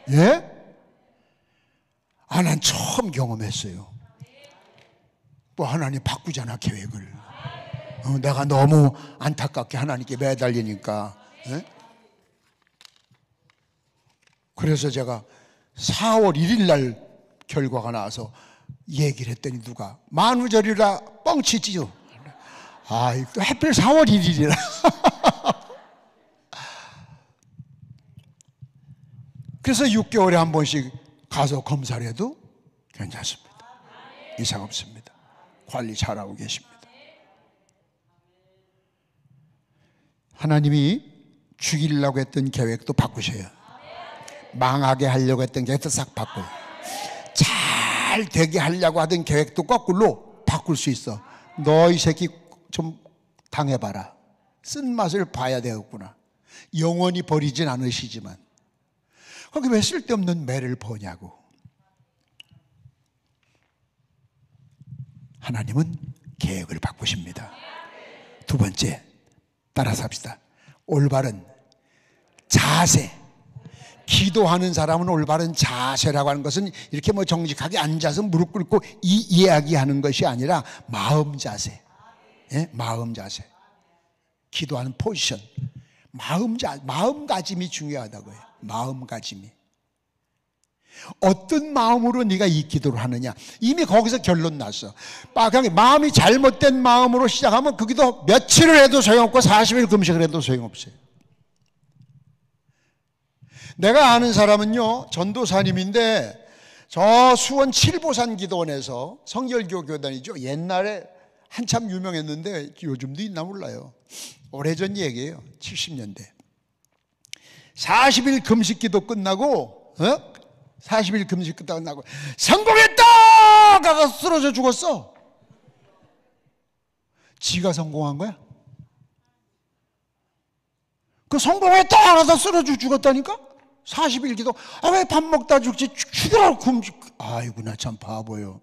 예? 난 처음 경험했어요. 뭐 하나님 바꾸잖아, 계획을. 내가 너무 안타깝게 하나님께 매달리니까. 예? 그래서 제가 4월 1일 날 결과가 나와서 얘기를 했더니 누가 만우절이라 뻥치지요. 또 하필 4월 1일이라. 그래서 6개월에 한 번씩 가서 검사를 해도 괜찮습니다. 이상 없습니다. 관리 잘하고 계십니다. 하나님이 죽이려고 했던 계획도 바꾸셔요. 망하게 하려고 했던 계획도 싹 바꿔요. 잘 되게 하려고 하던 계획도 거꾸로 바꿀 수 있어. 너 이 새끼 좀 당해봐라. 쓴맛을 봐야 되겠구나. 영원히 버리진 않으시지만 거기 왜 쓸데없는 매를 보냐고. 하나님은 계획을 바꾸십니다. 두 번째, 따라서 합시다. 올바른 자세. 기도하는 사람은 올바른 자세라고 하는 것은 이렇게 뭐 정직하게 앉아서 무릎 꿇고 이야기하는 것이 아니라 마음 자세. 예? 마음 자세. 기도하는 포지션. 마음가짐이 중요하다고요. 마음가짐이. 어떤 마음으로 네가 이 기도를 하느냐. 이미 거기서 결론 났어. 그냥 마음이 잘못된 마음으로 시작하면 그 기도 며칠을 해도 소용없고 40일 금식을 해도 소용없어요. 내가 아는 사람은요, 전도사님인데 저 수원 칠보산 기도원에서 성결교 교단이죠. 옛날에 한참 유명했는데 요즘도 있나 몰라요. 오래전 얘기예요. 70년대 40일 금식 기도 끝나고 40일 금식 끝나고 성공했다! 가서 쓰러져 죽었어. 지가 성공한 거야? 그 성공했다! 가서 쓰러져 죽었다니까? 40일 기도. 왜 밥 먹다 죽지? 죽으라고 금식. 아이고, 나 참 바보요.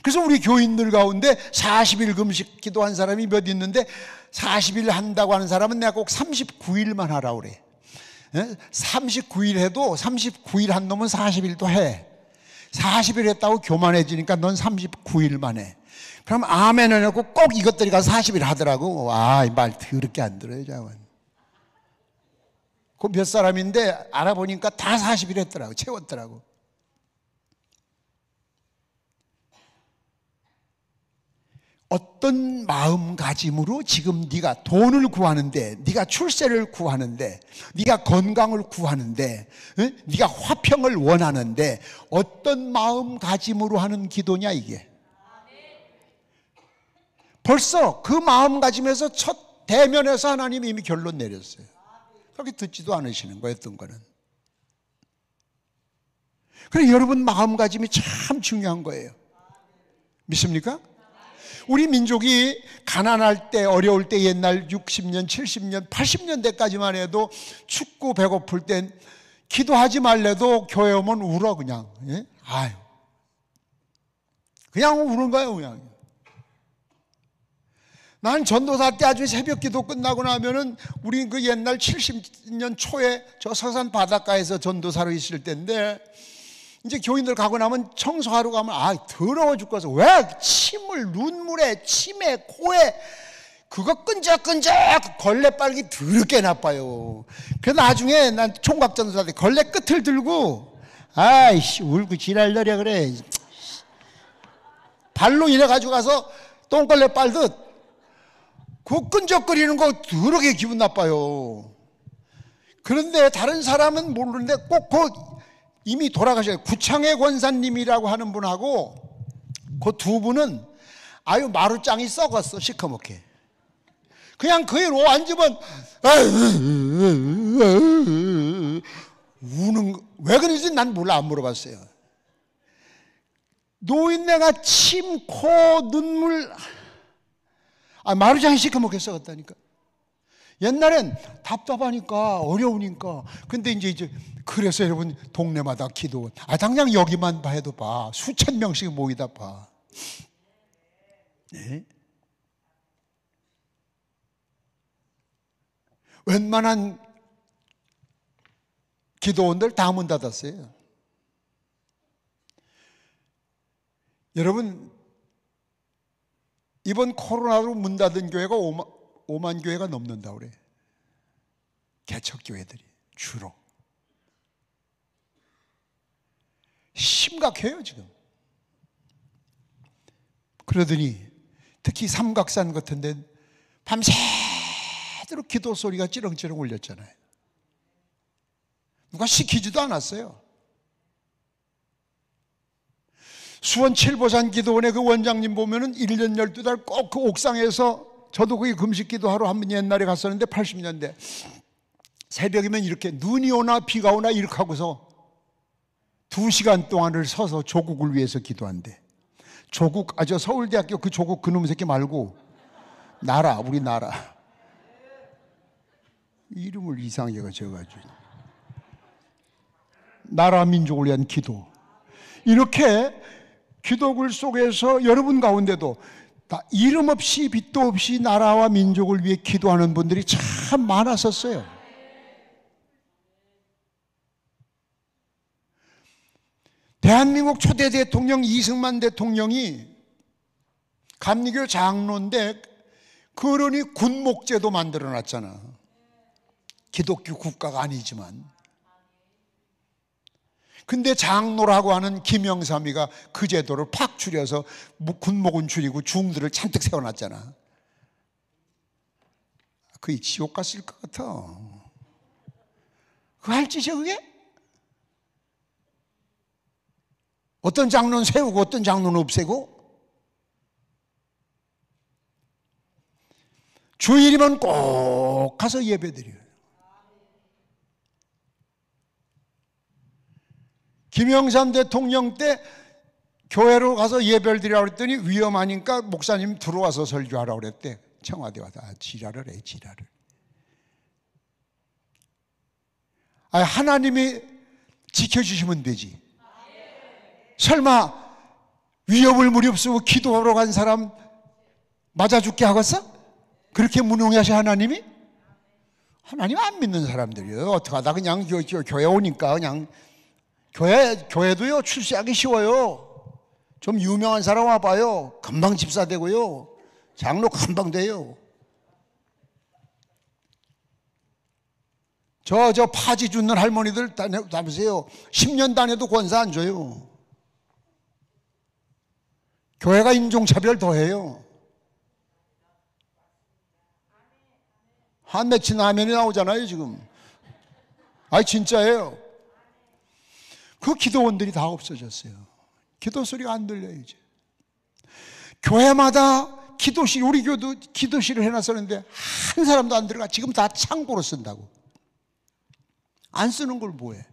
그래서 우리 교인들 가운데 40일 금식 기도한 사람이 몇 있는데 40일 한다고 하는 사람은 내가 꼭 39일만 하라고 그래. 39일 해도 39일 한 놈은 40일도 해. 40일 했다고 교만해지니까 넌 39일만 해. 그럼 아멘을 하고 꼭 이것들이 가서 40일 하더라고. 이 말 더럽게 안 들어요, 자원. 그 몇 사람인데 알아보니까 다 40일 했더라고. 채웠더라고. 어떤 마음가짐으로 지금 네가 돈을 구하는데, 네가 출세를 구하는데, 네가 건강을 구하는데, 응? 네가 화평을 원하는데 어떤 마음가짐으로 하는 기도냐 이게. 벌써 그 마음가짐에서 첫 대면에서 하나님이 이미 결론 내렸어요. 그렇게 듣지도 않으시는 거예요. 어떤 거는. 그래, 여러분 마음가짐이 참 중요한 거예요. 믿습니까? 우리 민족이 가난할 때, 어려울 때, 옛날 60년, 70년, 80년대까지만 해도 춥고 배고플 땐 기도하지 말래도 교회 오면 울어 그냥. 예? 아유, 그냥 우는 거예요 그냥. 난 전도사 때 아주 새벽 기도 끝나고 나면은, 우리 그 옛날 70년 초에 저 서산 바닷가에서 전도사로 있을 때인데, 이제 교인들 가고 나면 청소하러 가면 더러워 죽겠어. 왜 침을 눈물에, 침에, 코에 그거 끈적끈적 걸레 빨기 더럽게 나빠요. 그래서 나중에 난 총각 전도사 때 걸레 끝을 들고 아이씨 울고 지랄려려 그래. 발로 이래가지고 가서 똥걸레 빨듯 그 끈적거리는 거 더럽게 기분 나빠요. 그런데 다른 사람은 모르는데 꼭 이미 돌아가셔요. 구창의 권사님이라고 하는 분하고 그 두 분은 아유 마루짱이 썩었어 시커멓게. 그냥 그 위로 앉으면 우는 거. 왜 그런지 난 몰라. 안 물어봤어요. 노인네가 침, 코, 눈물, 마루짱이 시커멓게 썩었다니까. 옛날엔 답답하니까 어려우니까. 근데 이제 그래서 여러분 동네마다 기도원, 당장 여기만 해도 봐. 수천 명씩 모이다 봐. 네? 웬만한 기도원들 다 문 닫았어요. 여러분 이번 코로나로 문 닫은 교회가 5만 교회가 넘는다 그래. 개척교회들이 주로. 심각해요 지금. 그러더니 특히 삼각산 같은 데는 밤새도록 기도 소리가 찌렁찌렁 울렸잖아요. 누가 시키지도 않았어요. 수원 칠보산 기도원의 그 원장님 보면은 1년 12달 꼭 그 옥상에서, 저도 거기 금식 기도하러 한 번 옛날에 갔었는데 80년대 새벽이면 이렇게 눈이 오나 비가 오나 이렇게 하고서 2시간 동안을 서서 조국을 위해서 기도한대. 조국, 저 서울대학교 그 조국 그놈 새끼 말고 나라, 우리나라. 이름을 이상하게 지어가지고 나라 민족을 위한 기도. 이렇게 기도글 속에서 여러분 가운데도 다 이름 없이 빛도 없이 나라와 민족을 위해 기도하는 분들이 참 많았었어요. 대한민국 초대 대통령 이승만 대통령이 감리교 장로인데 그러니 군목제도 만들어 놨잖아. 기독교 국가가 아니지만. 근데 장로라고 하는 김영삼이가 그 제도를 팍 줄여서 군목은 줄이고 중들을 잔뜩 세워놨잖아. 그게 지옥 갔을 것 같아. 그거 할 짓이야 그게? 어떤 장로는 세우고 어떤 장로는 없애고. 주일이면 꼭 가서 예배드려요. 김영삼 대통령 때 교회로 가서 예배를 드리라고 그랬더니 위험하니까 목사님 들어와서 설교하라고 그랬대. 청와대 와서 지랄을 해, 지랄을. 하나님이 지켜주시면 되지. 설마 위협을 무릅쓰고 기도하러 간 사람 맞아 죽게 하겠어? 그렇게 무능하시 하나님이? 하나님 안 믿는 사람들이요. 어떻게 하다 그냥 교회 오니까 그냥 교회도요 출세하기 쉬워요. 좀 유명한 사람 와봐요. 금방 집사 되고요. 장로 금방 돼요. 저 파지 줍는 할머니들 다보세요. 10년 다녀도 권사 안 줘요. 교회가 인종차별 더 해요. 한 맺힌 화면이 나오잖아요 지금. 아니 진짜예요. 그 기도원들이 다 없어졌어요. 기도 소리가 안 들려요 이제. 교회마다 기도실, 우리 교도 기도실을 해놨었는데 한 사람도 안 들어가. 지금 다 창고로 쓴다고. 안 쓰는 걸 뭐해.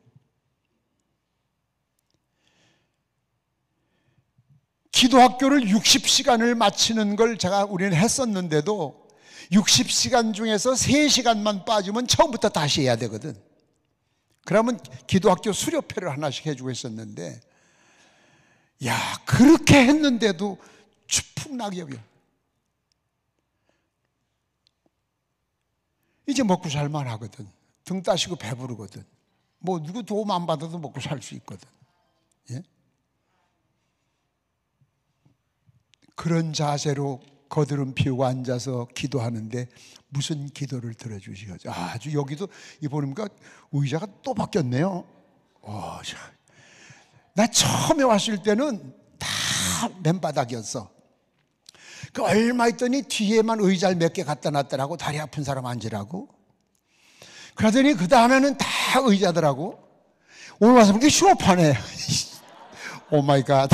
기도학교를 60시간을 마치는 걸 우리는 했었는데도 60시간 중에서 3시간만 빠지면 처음부터 다시 해야 되거든. 그러면 기도학교 수료표를 하나씩 해주고 있었는데, 야, 그렇게 했는데도 추풍낙엽이야. 이제 먹고 살만 하거든. 등 따시고 배부르거든. 뭐 누구 도움 안 받아도 먹고 살 수 있거든. 예? 그런 자세로 거드름 피우고 앉아서 기도하는데 무슨 기도를 들어주시겠죠? 아주 여기도 보니까 의자가 또 바뀌었네요. 나 처음에 왔을 때는 다 맨바닥이었어. 그 얼마 있더니 뒤에만 의자를 몇 개 갖다 놨더라고. 다리 아픈 사람 앉으라고. 그러더니 그 다음에는 다 의자더라고. 오늘 와서 보니까 쇼파네. 오 마이 갓.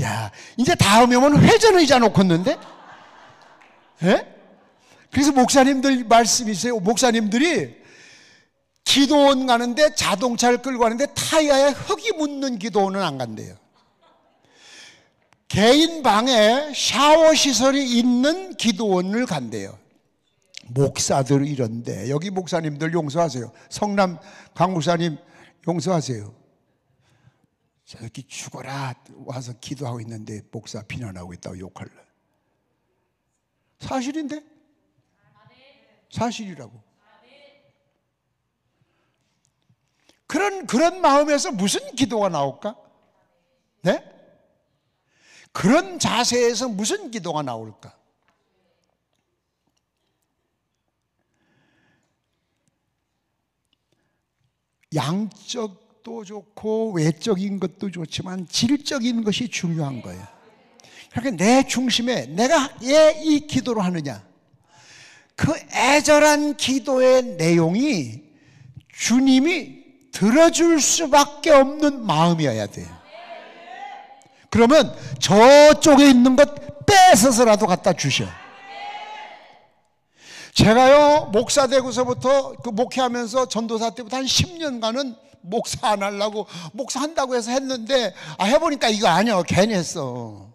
야, 이제 다음에 오면 회전 의자 놓겠는데? 예? 그래서 목사님들 말씀이세요. 목사님들이 기도원 가는데 자동차를 끌고 가는데 타이어에 흙이 묻는 기도원은 안 간대요. 개인 방에 샤워 시설이 있는 기도원을 간대요. 목사들 이런데, 여기 목사님들 용서하세요. 성남 강 목사님 용서하세요. 저렇게 죽어라 와서 기도하고 있는데 목사 비난하고 있다고 욕할래. 사실인데? 사실이라고. 그런 마음에서 무슨 기도가 나올까? 네? 그런 자세에서 무슨 기도가 나올까? 양적도 좋고 외적인 것도 좋지만 질적인 것이 중요한 거예요. 그러니까 내 중심에 내가 왜 이 기도를 하느냐, 그 애절한 기도의 내용이 주님이 들어줄 수밖에 없는 마음이어야 돼요. 그러면 저쪽에 있는 것 뺏어서라도 갖다 주셔. 제가요, 목사 되고서부터 그 목회하면서 전도사 때부터 한 10년간은 목사 안 하려고, 목사 한다고 해서 했는데, 해보니까 이거 아니야. 괜히 했어.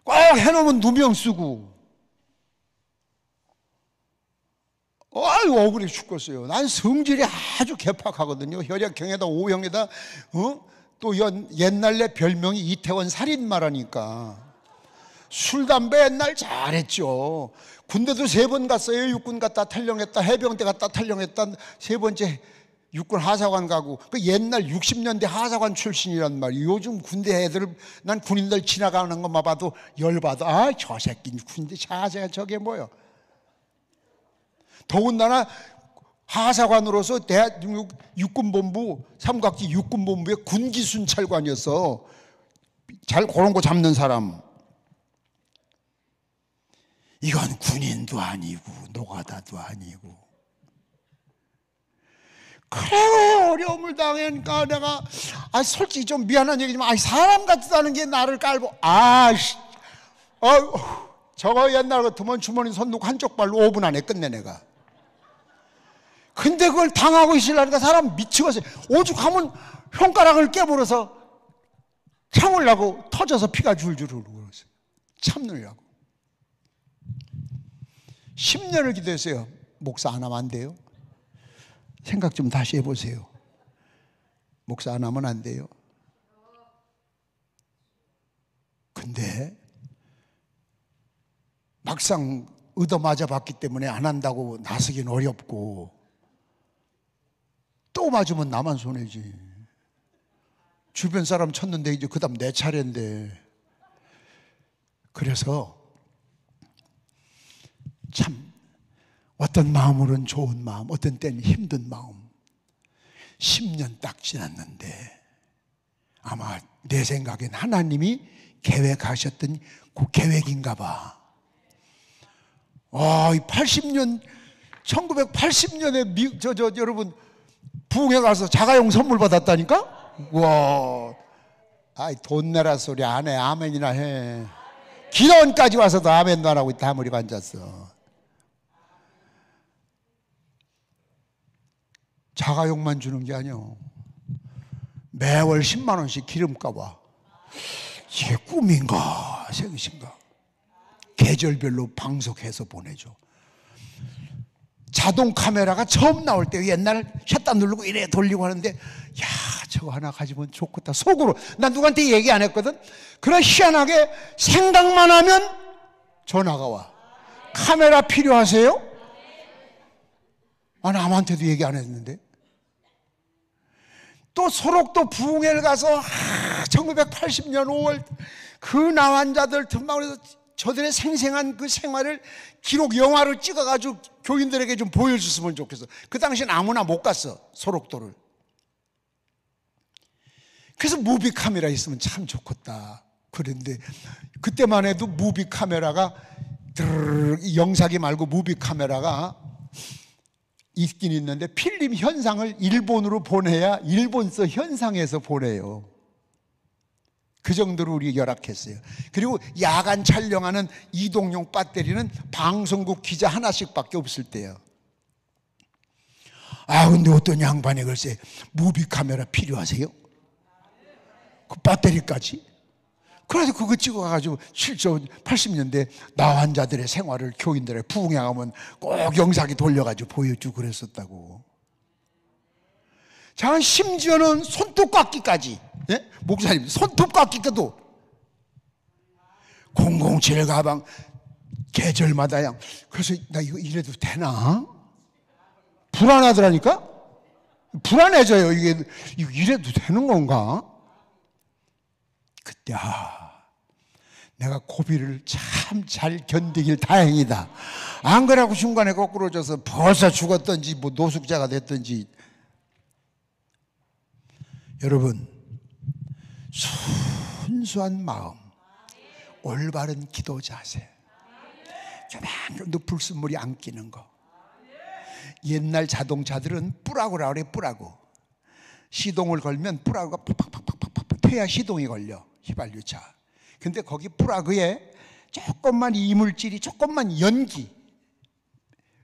꼭 해놓으면 누명 쓰고. 아유, 억울해 죽겠어요. 난 성질이 아주 개팍하거든요. 혈액형에다 O형에다, 또 옛날 내 별명이 이태원 살인마라니까. 술, 담배 옛날 잘했죠. 군대도 3번 갔어요. 육군 갔다 탈영했다, 해병대 갔다 탈영했다, 3번째 육군 하사관 가고. 그 옛날 60년대 하사관 출신이란 말이에요. 요즘 군대 애들, 난 군인들 지나가는 것만 봐도 열받아. 저 새끼 군대 자세가 저게 뭐야. 더군다나 하사관으로서 대한민국 육군본부, 삼각지 육군본부의 군기순찰관이었어. 잘 그런 거 잡는 사람. 이건 군인도 아니고 노가다도 아니고. 그래 어려움을 당하니까 내가 솔직히 좀 미안한 얘기지만 사람 같지도 않은 게 나를 깔고 저거 옛날 같으면 주머니 손 놓고 한쪽 발로 5분 안에 끝내 내가. 근데 그걸 당하고 있으려니까 사람 미치겠어요. 오죽하면 손가락을 깨물어서 참으려고 터져서 피가 줄줄 흐르고 참느라고. 10년을 기도했어요. 목사 안 하면 안 돼요? 생각 좀 다시 해보세요. 목사 안 하면 안 돼요? 근데 막상 얻어맞아 봤기 때문에 안 한다고 나서긴 어렵고, 또 맞으면 나만 손해지. 주변 사람 쳤는데 이제 그 다음 내 차례인데. 그래서 참 어떤 마음으로는 좋은 마음, 어떤 때는 힘든 마음. 10년 딱 지났는데 아마 내 생각엔 하나님이 계획하셨던 그 계획인가 봐. 이 80년, 1980년에 여러분 부흥회 가서 자가용 선물 받았다니까? 와, 돈 내라 소리 안 해. 아멘이나 해. 기도원까지 와서도 아멘도 안 하고 다무리 앉았어. 자가용만 주는 게 아니오. 매월 10만 원씩 기름값 와. 이게 꿈인가 생신가? 계절별로 방송해서 보내줘. 자동 카메라가 처음 나올 때 옛날 샷다 누르고 이래 돌리고 하는데, 야, 저거 하나 가지면 좋겠다. 속으로. 난 누구한테 얘기 안 했거든. 그러나 희한하게 생각만 하면 전화가 와. 카메라 필요하세요? 남한테도 얘기 안 했는데. 또 소록도 부흥회를 가서 1980년 5월 그 나환자들 틈막으로 저들의 생생한 그 생활을 기록 영화를 찍어가지고 교인들에게 좀 보여줬으면 좋겠어. 그 당시엔 아무나 못 갔어, 소록도를. 그래서 무비 카메라 있으면 참 좋겠다. 그런데 그때만 해도 무비 카메라가 영상이 말고 무비 카메라가 있긴 있는데 필름 현상을 일본으로 보내야 일본서 현상에서 보내요. 그 정도로 우리 열악했어요. 그리고 야간 촬영하는 이동용 배터리는 방송국 기자 하나씩밖에 없을 때요. 근데 어떤 양반이 글쎄 무비 카메라 필요하세요? 그 배터리까지? 그래서 그거 찍어가지고 80년대 나환자들의 생활을 교인들의 부흥회 가면 꼭 영상이 돌려가지고 보여주고 그랬었다고. 자, 심지어는 손톱깎이까지. 예? 목사님, 손톱깎이까지도 007 가방 계절마다 그래서 나 이거 이래도 되나? 불안하더라니까? 불안해져요. 이게 이래도 되는 건가? 그때 내가 고비를 참 잘 견디길 다행이다. 안 그러고 중간에 거꾸로 져서 벌써 죽었던지 뭐 노숙자가 됐던지. 여러분, 순수한 마음, 올바른 기도 자세, 조만간도 불순물이 안 끼는 거. 옛날 자동차들은 뿌라고라 그래. 뿌라고 시동을 걸면 뿌라고가 팍팍팍팍팍 퇴야 시동이 걸려. 휘발유차. 근데 거기 뿌라그에 조금만 이물질이, 조금만 연기,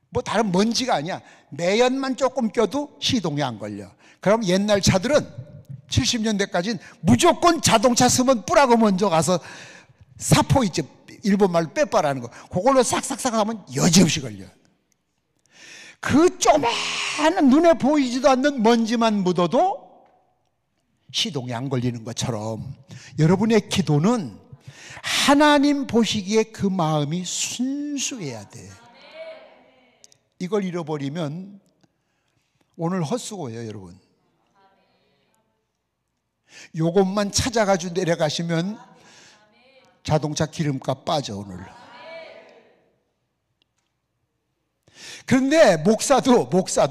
뭐 다른 먼지가 아니야. 매연만 조금 껴도 시동이 안 걸려. 그럼 옛날 차들은 70년대까지는 무조건 자동차 쓰면 뿌라그 먼저 가서 사포 있지, 일본 말로 빼빠라는 거, 그걸로 싹싹싹 하면 여지없이 걸려. 그 조그마한 눈에 보이지도 않는 먼지만 묻어도 시동이 안 걸리는 것처럼 여러분의 기도는 하나님 보시기에 그 마음이 순수해야 돼. 이걸 잃어버리면 오늘 헛수고예요, 여러분. 요것만 찾아가지고 내려가시면 자동차 기름값 빠져, 오늘. 그런데 목사도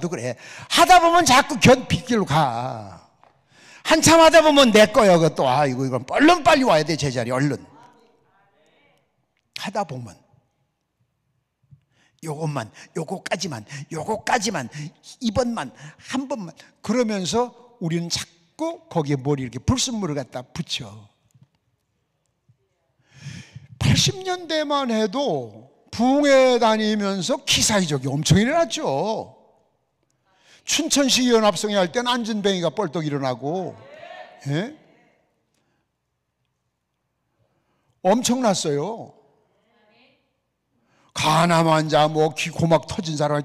그래. 하다 보면 자꾸 빗길로 가. 한참 하다 보면 내 거야, 그것도. 이건 얼른 빨리 와야 돼, 제자리, 얼른. 하다 보면. 요거까지만, 이번만, 한 번만. 그러면서 우리는 자꾸 거기에 머리 이렇게 불순물을 갖다 붙여. 80년대만 해도 부흥회 다니면서 기사이적이 엄청 일어났죠. 춘천시 연합성회 할 때는 안전뱅이가 뻘떡 일어나고, 예? 엄청났어요. 간암 환자, 귀 고막 터진 사람이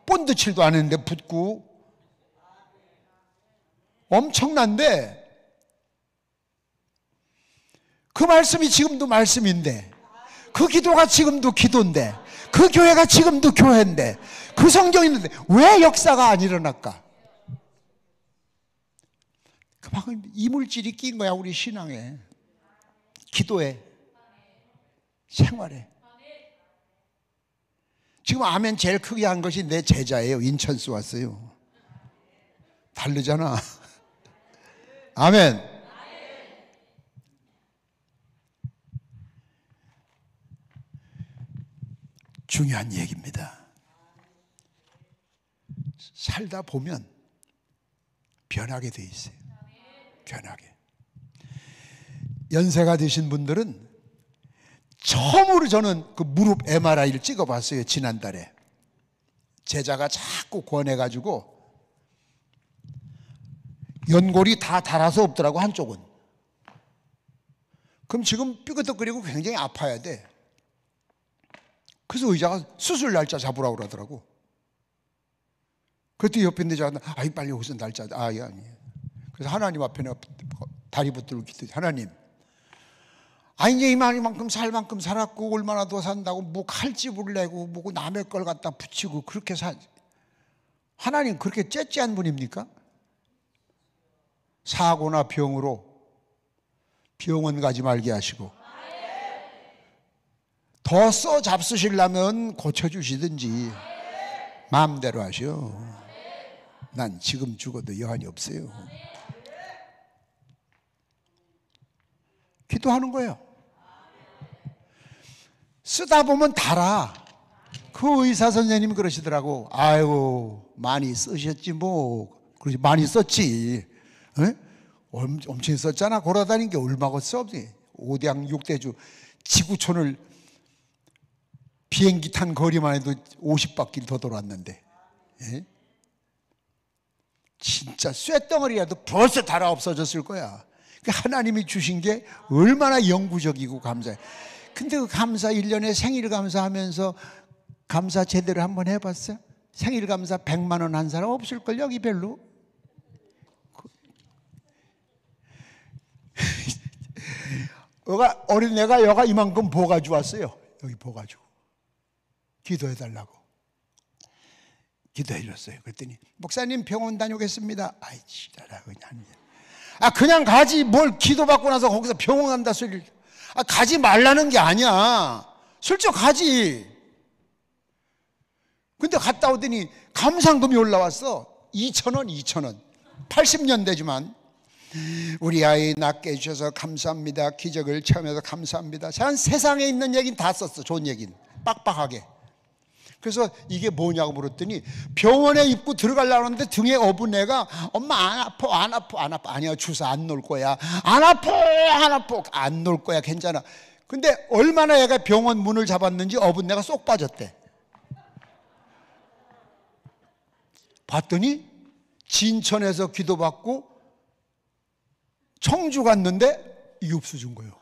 본드칠도 안 했는데 붙고. 엄청난데, 그 말씀이 지금도 말씀인데, 그 기도가 지금도 기도인데, 그 교회가 지금도 교회인데, 그 성경이 있는데 왜 역사가 안 일어날까? 그만큼 이물질이 낀 거야, 우리 신앙에, 기도에, 생활에. 지금 아멘 제일 크게 한 것이 내 제자예요. 인천수 왔어요. 다르잖아. 아멘. 중요한 얘기입니다. 살다 보면 변하게 돼 있어요. 변하게. 연세가 되신 분들은 처음으로 저는 그 무릎 MRI를 찍어봤어요. 지난달에 제자가 자꾸 권해가지고 연골이 다 닳아서 없더라고, 한쪽은. 그럼 지금 삐그덕거리고 굉장히 아파야 돼. 그래서 의사가 수술 날짜 잡으라고 그러더라고. 그랬더니 옆에 있는 자가 아이 빨리 여기서 날짜. 예, 아니에요. 그래서 하나님 앞에 내가 다리 붙들고 기도해. 하나님, 이제 이만큼 살 만큼 살았고 얼마나 더 산다고 뭐 칼집을 내고 뭐 남의 걸 갖다 붙이고 그렇게 하나님 그렇게 째째한 분입니까? 사고나 병으로 병원 가지 말게 하시고 더 써 잡수시려면 고쳐주시든지 마음대로 하셔. 난 지금 죽어도 여한이 없어요. 기도하는 거예요. 쓰다 보면 달아. 그 의사 선생님이 그러시더라고. 아이고 많이 쓰셨지 뭐. 그러지 많이 썼지. 에? 엄청 썼잖아. 걸어다닌 게 얼마고 써. 5대양 6대주 지구촌을 비행기 탄 거리만 해도 50바퀴를 더 돌았는데. 에? 진짜 쇳덩어리라도 벌써 달아 없어졌을 거야. 하나님이 주신 게 얼마나 영구적이고 감사해. 근데 그 감사 1년에 생일 감사하면서 감사 제대로 한번 해봤어? 생일 감사 100만 원 한 사람 없을걸 여기 별로. 어린애가 여가 이만큼 보가지고 왔어요. 여기 보가지고 기도해달라고 기도해줬어요. 그랬더니 목사님 병원 다녀오겠습니다. 아이 지랄아 그냥 가지 뭘 기도받고 나서 거기서 병원 간다 소리를. 가지 말라는 게 아니야. 슬쩍 가지. 근데 갔다 오더니 감상금이 올라왔어. 2,000원 80년 되지만 우리 아이 낳게 해주셔서 감사합니다. 기적을 체험해서 감사합니다. 전 세상에 있는 얘기는 다 썼어. 좋은 얘기는 빡빡하게. 그래서 이게 뭐냐고 물었더니 병원에 입고 들어가려고 하는데 등에 업은 애가 엄마 안 아파 아니야 주사 안 놓을 거야. 안 아파 안 놓을 거야 괜찮아. 근데 얼마나 애가 병원 문을 잡았는지 업은 애가 쏙 빠졌대. 봤더니 진천에서 기도받고 청주 갔는데 이급수 준 거예요.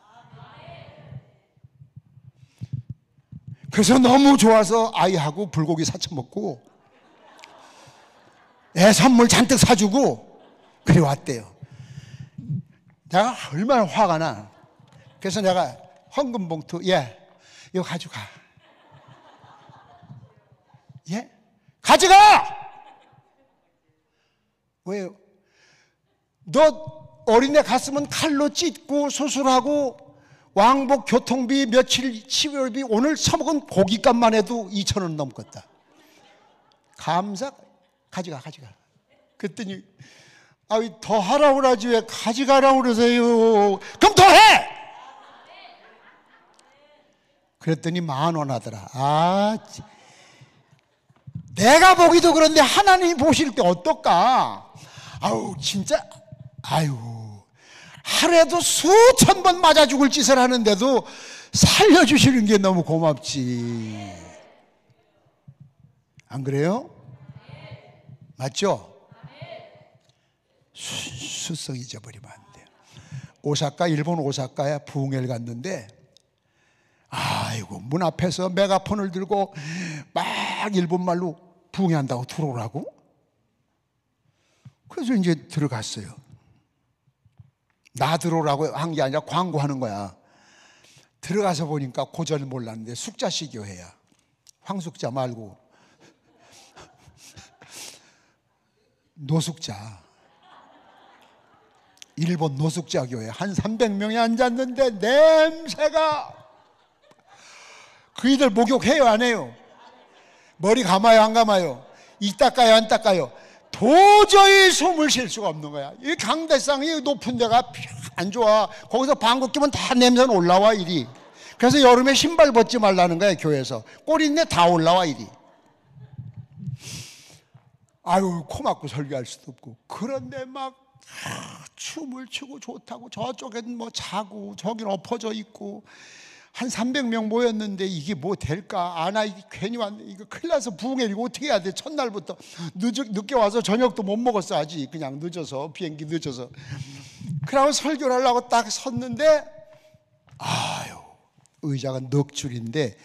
그래서 너무 좋아서 아이하고 불고기 사쳐 먹고 애 선물 잔뜩 사주고 그래 왔대요. 내가 얼마나 화가 나. 그래서 내가 헌금 봉투 이거 가져가. 가져가. 왜요? 너 어린애 갔으면 칼로 찢고 수술하고 왕복 교통비 며칠 치료비 오늘 처먹은 고깃값만 해도 2,000원 넘겠다. 감사. 가져가. 그랬더니 더 하라고 그러지 왜 가져가라고 그러세요. 그럼 더 해. 그랬더니 10,000원 하더라. 내가 보기도 그런데 하나님이 보실 때 어떨까. 진짜 하루에도 수천 번 맞아 죽을 짓을 하는데도 살려주시는 게 너무 고맙지. 안 그래요? 맞죠? 수성 잊어버리면 안 돼요. 일본 오사카에 부흥회를 갔는데 문 앞에서 메가폰을 들고 막 일본말로 부흥회한다고 들어오라고. 그래서 이제 들어갔어요. 나 들어오라고 한 게 아니라 광고하는 거야. 들어가서 보니까 고전을 몰랐는데 숙자시 교회야. 황숙자 말고 노숙자. 일본 노숙자 교회 한 300명이 앉았는데 냄새가. 그이들 목욕해요 안 해요? 머리 감아요 안 감아요? 이 닦아요 안 닦아요? 도저히 숨을 쉴 수가 없는 거야. 이 강대상이 높은 데가 안 좋아. 거기서 방귀 끼면 다 냄새는 올라와 이리. 그래서 여름에 신발 벗지 말라는 거야, 교회에서. 꼬리인데 다 올라와, 이리. 아유, 코 막고 설교할 수도 없고. 그런데 막 춤을 추고 좋다고, 저쪽엔 뭐 자고 저긴 엎어져 있고, 한 300명 모였는데 이게 뭐 될까? 나 이게 괜히 왔네. 이거 큰일 나서 부흥회 이거 어떻게 해야 돼? 첫날부터 늦게 와서 저녁도 못 먹었어. 아직 그냥 늦어서, 비행기 늦어서. 그러고 설교를 하려고 딱 섰는데, 아유, 의자가 넉 줄인데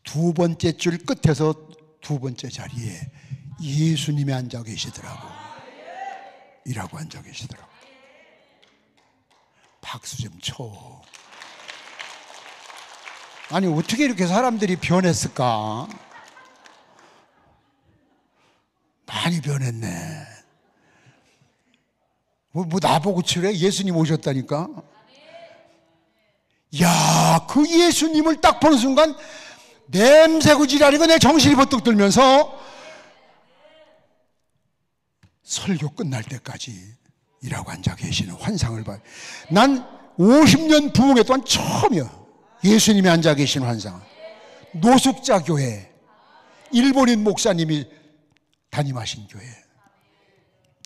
두 번째 줄 끝에서 두 번째 자리에 예수님이 앉아 계시더라고. 이라고 앉아 계시더라고. 박수 좀 쳐. 아니, 어떻게 이렇게 사람들이 변했을까? 많이 변했네. 뭐 나보고 치래? 예수님 오셨다니까? 야, 그 예수님을 딱 보는 순간 냄새고 지랄이고 내 정신이 버뜩 들면서 설교 끝날 때까지 이라고 앉아 계시는 환상을 봐요. 난 50년 부흥회 동안 처음이야. 예수님이 앉아 계신 환상. 노숙자 교회, 일본인 목사님이 담임하신 교회.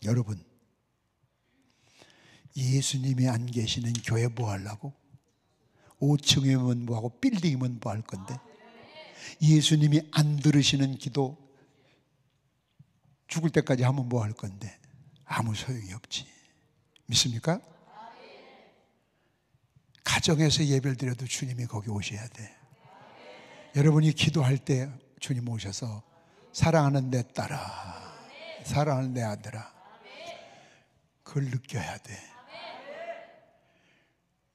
여러분, 예수님이 안 계시는 교회 뭐 하려고? 5층이면 뭐하고 빌딩이면 뭐 할 건데? 예수님이 안 들으시는 기도 죽을 때까지 하면 뭐 할 건데? 아무 소용이 없지. 믿습니까? 가정에서 예배를 드려도 주님이 거기 오셔야 돼. 여러분이 기도할 때 주님 오셔서 사랑하는 내 딸아, 사랑하는 내 아들아, 그걸 느껴야 돼.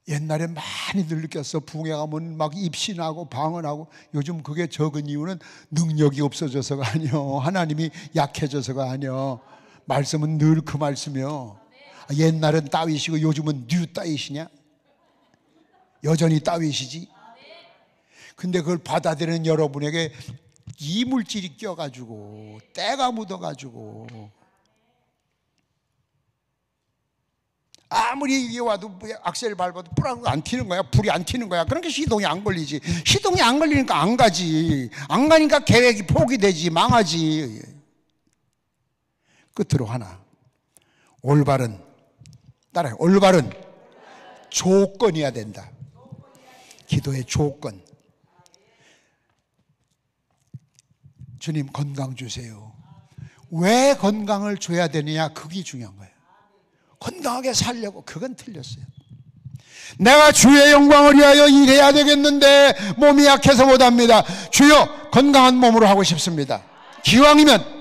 옛날에 많이들 느꼈어. 부흥회 가면 막 입신하고 방언하고. 요즘 그게 적은 이유는 능력이 없어져서가 아니요, 하나님이 약해져서가 아니요, 말씀은 늘 그 말씀이요. 옛날은 다윗이고 요즘은 뉴 다윗이냐? 여전히 다윗이지. 근데 그걸 받아들이는 여러분에게 이물질이 껴가지고 때가 묻어가지고 아무리 이게 와도 악셀 밟아도 불이 안 튀는 거야. 불이 안 튀는 거야. 그러니까 시동이 안 걸리지. 시동이 안 걸리니까 안 가지. 안 가니까 계획이 포기되지. 망하지. 끝으로 하나, 올바른, 따라해, 올바른 조건이어야 된다. 기도의 조건. 주님 건강 주세요. 왜 건강을 줘야 되느냐, 그게 중요한 거예요. 건강하게 살려고, 그건 틀렸어요. 내가 주의 영광을 위하여 일해야 되겠는데 몸이 약해서 못합니다. 주여, 건강한 몸으로 하고 싶습니다. 기왕이면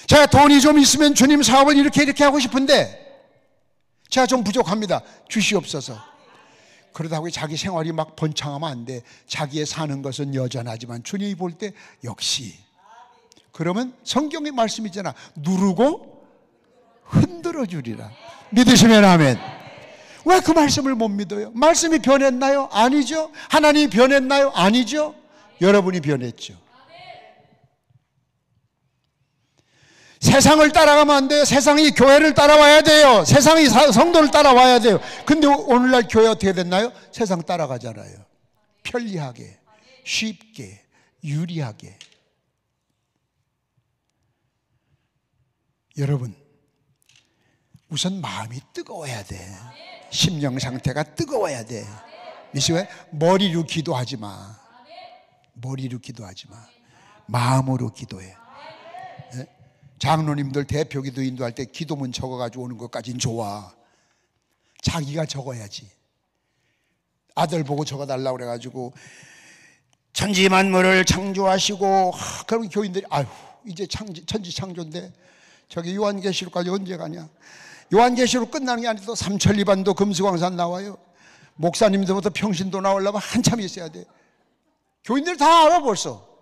제가 돈이 좀 있으면 주님 사업을 이렇게 하고 싶은데 제가 좀 부족합니다. 주시옵소서. 그러다고 자기 생활이 막 번창하면 안 돼. 자기의 사는 것은 여전하지만 주님이 볼 때 역시. 그러면 성경의 말씀이 있잖아. 누르고 흔들어 주리라. 믿으시면 아멘. 왜 그 말씀을 못 믿어요? 말씀이 변했나요? 아니죠. 하나님이 변했나요? 아니죠. 여러분이 변했죠. 세상을 따라가면 안 돼요. 세상이 교회를 따라와야 돼요. 세상이 성도를 따라와야 돼요. 근데 오늘날 교회 어떻게 됐나요? 세상 따라가잖아요. 편리하게, 쉽게, 유리하게. 여러분, 우선 마음이 뜨거워야 돼. 심령 상태가 뜨거워야 돼. 미시왜? 머리로 기도하지 마. 머리로 기도하지 마. 마음으로 기도해. 네? 장로님들 대표기도 인도할 때 기도문 적어가지고 오는 것까지는 좋아. 자기가 적어야지. 아들 보고 적어달라고 그래가지고 천지만물을 창조하시고, 그럼 교인들이 아유 이제 천지창조인데 저기 요한계시록까지 언제 가냐. 요한계시록 끝나는 게 아니고 삼천리반도 금수광산 나와요. 목사님들부터 평신도 나오려면 한참 있어야 돼. 교인들 다 알아 벌써.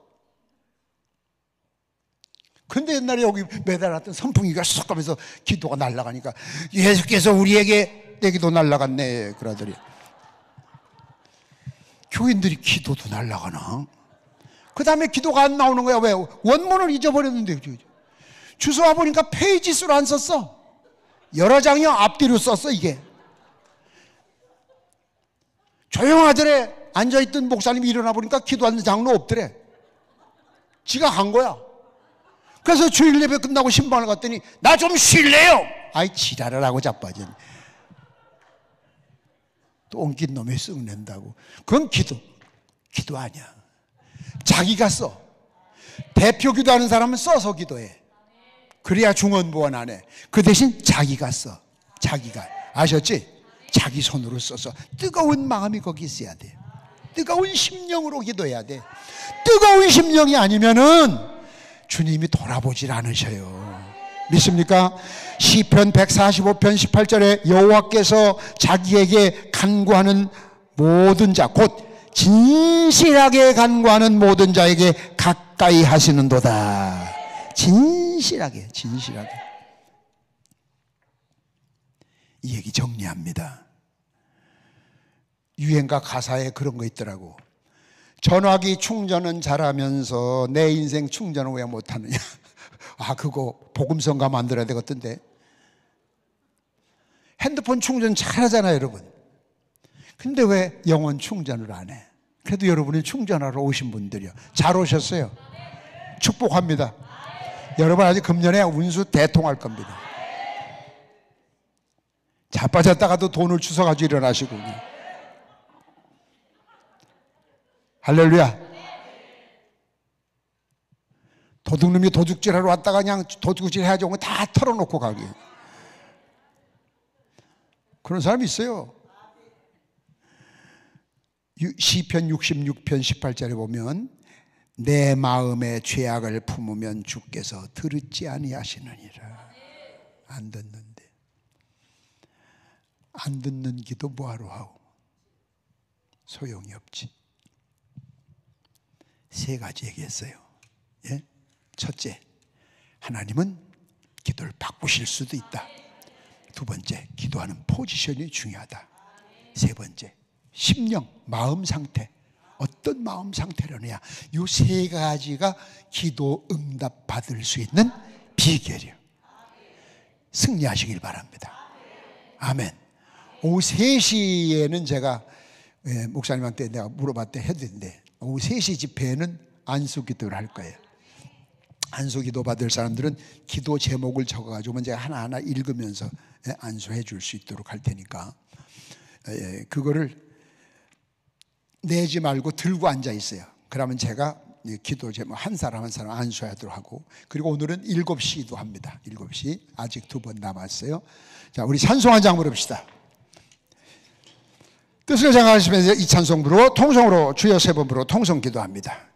근데 옛날에 여기 매달았던 선풍기가 쏙 가면서 기도가 날아가니까 예수께서 우리에게 내 기도 날아갔네 그러더니, 교인들이 기도도 날아가나? 그 다음에 기도가 안 나오는 거야. 왜? 원문을 잊어버렸는데. 주소 와보니까 페이지 수로 안 썼어. 여러 장이요 앞뒤로 썼어. 이게 조용하더래. 앉아있던 목사님이 일어나 보니까 기도하는 장로 없더래. 지가 간 거야. 그래서 주일 예배 끝나고 신방을 갔더니 나 좀 쉴래요. 아이 지랄을 하고 자빠졌네. 또 옮긴 놈이 쓱낸다고. 그건 기도 아니야. 자기가 써. 대표 기도하는 사람은 써서 기도해. 그래야 중언부언 안 해. 그 대신 자기가 써. 자기가. 아셨지? 자기 손으로 써서 뜨거운 마음이 거기 있어야 돼. 뜨거운 심령으로 기도해야 돼. 뜨거운 심령이 아니면은 주님이 돌아보질 않으셔요. 믿습니까? 시편 145편 18절에 여호와께서 자기에게 간구하는 모든 자, 곧 진실하게 간구하는 모든 자에게 가까이 하시는도다. 진실하게. 이 얘기 정리합니다. 유행가 가사에 그런 거 있더라고. 전화기 충전은 잘하면서 내 인생 충전을 왜 못하느냐. 아, 그거 복음성가 만들어야 되겠던데. 핸드폰 충전 잘하잖아요, 여러분. 근데 왜 영혼 충전을 안 해? 그래도 여러분이 충전하러 오신 분들이요. 잘 오셨어요. 축복합니다. 여러분 아직 금년에 운수 대통할 겁니다. 자빠졌다가도 돈을 주워가지고 일어나시고. 할렐루야. 도둑놈이 도둑질하러 왔다가 그냥 도둑질 해야지 오면 다 털어놓고 가기. 그런 사람이 있어요. 시편 66편 18절에 보면 내 마음의 죄악을 품으면 주께서 들으지 아니하시느니라. 안 듣는데. 안 듣는 기도 뭐하러 하오? 소용이 없지. 세 가지 얘기했어요. 예? 첫째, 하나님은 기도를 바꾸실 수도 있다. 두 번째, 기도하는 포지션이 중요하다. 세 번째, 심령, 마음 상태. 어떤 마음 상태라느냐. 이 세 가지가 기도 응답 받을 수 있는 비결이에요. 승리하시길 바랍니다. 아멘. 오후 3시에는 제가 목사님한테 내가 물어봤대 해드린데 오후 3시 집회에는 안수기도를 할 거예요. 안수기도 받을 사람들은 기도 제목을 적어가지고 제가 하나하나 읽으면서 안수해 줄 수 있도록 할 테니까 그거를 내지 말고 들고 앉아 있어요. 그러면 제가 기도 제목 한 사람 한 사람 안수하도록 하고, 그리고 오늘은 7시도 합니다. 7시 아직 2번 남았어요. 자, 우리 찬송 한 장 부릅시다. 뜻을 생각하시면서 이 찬송 부르고 통성으로 주여 세 번 부르고 통성 기도합니다.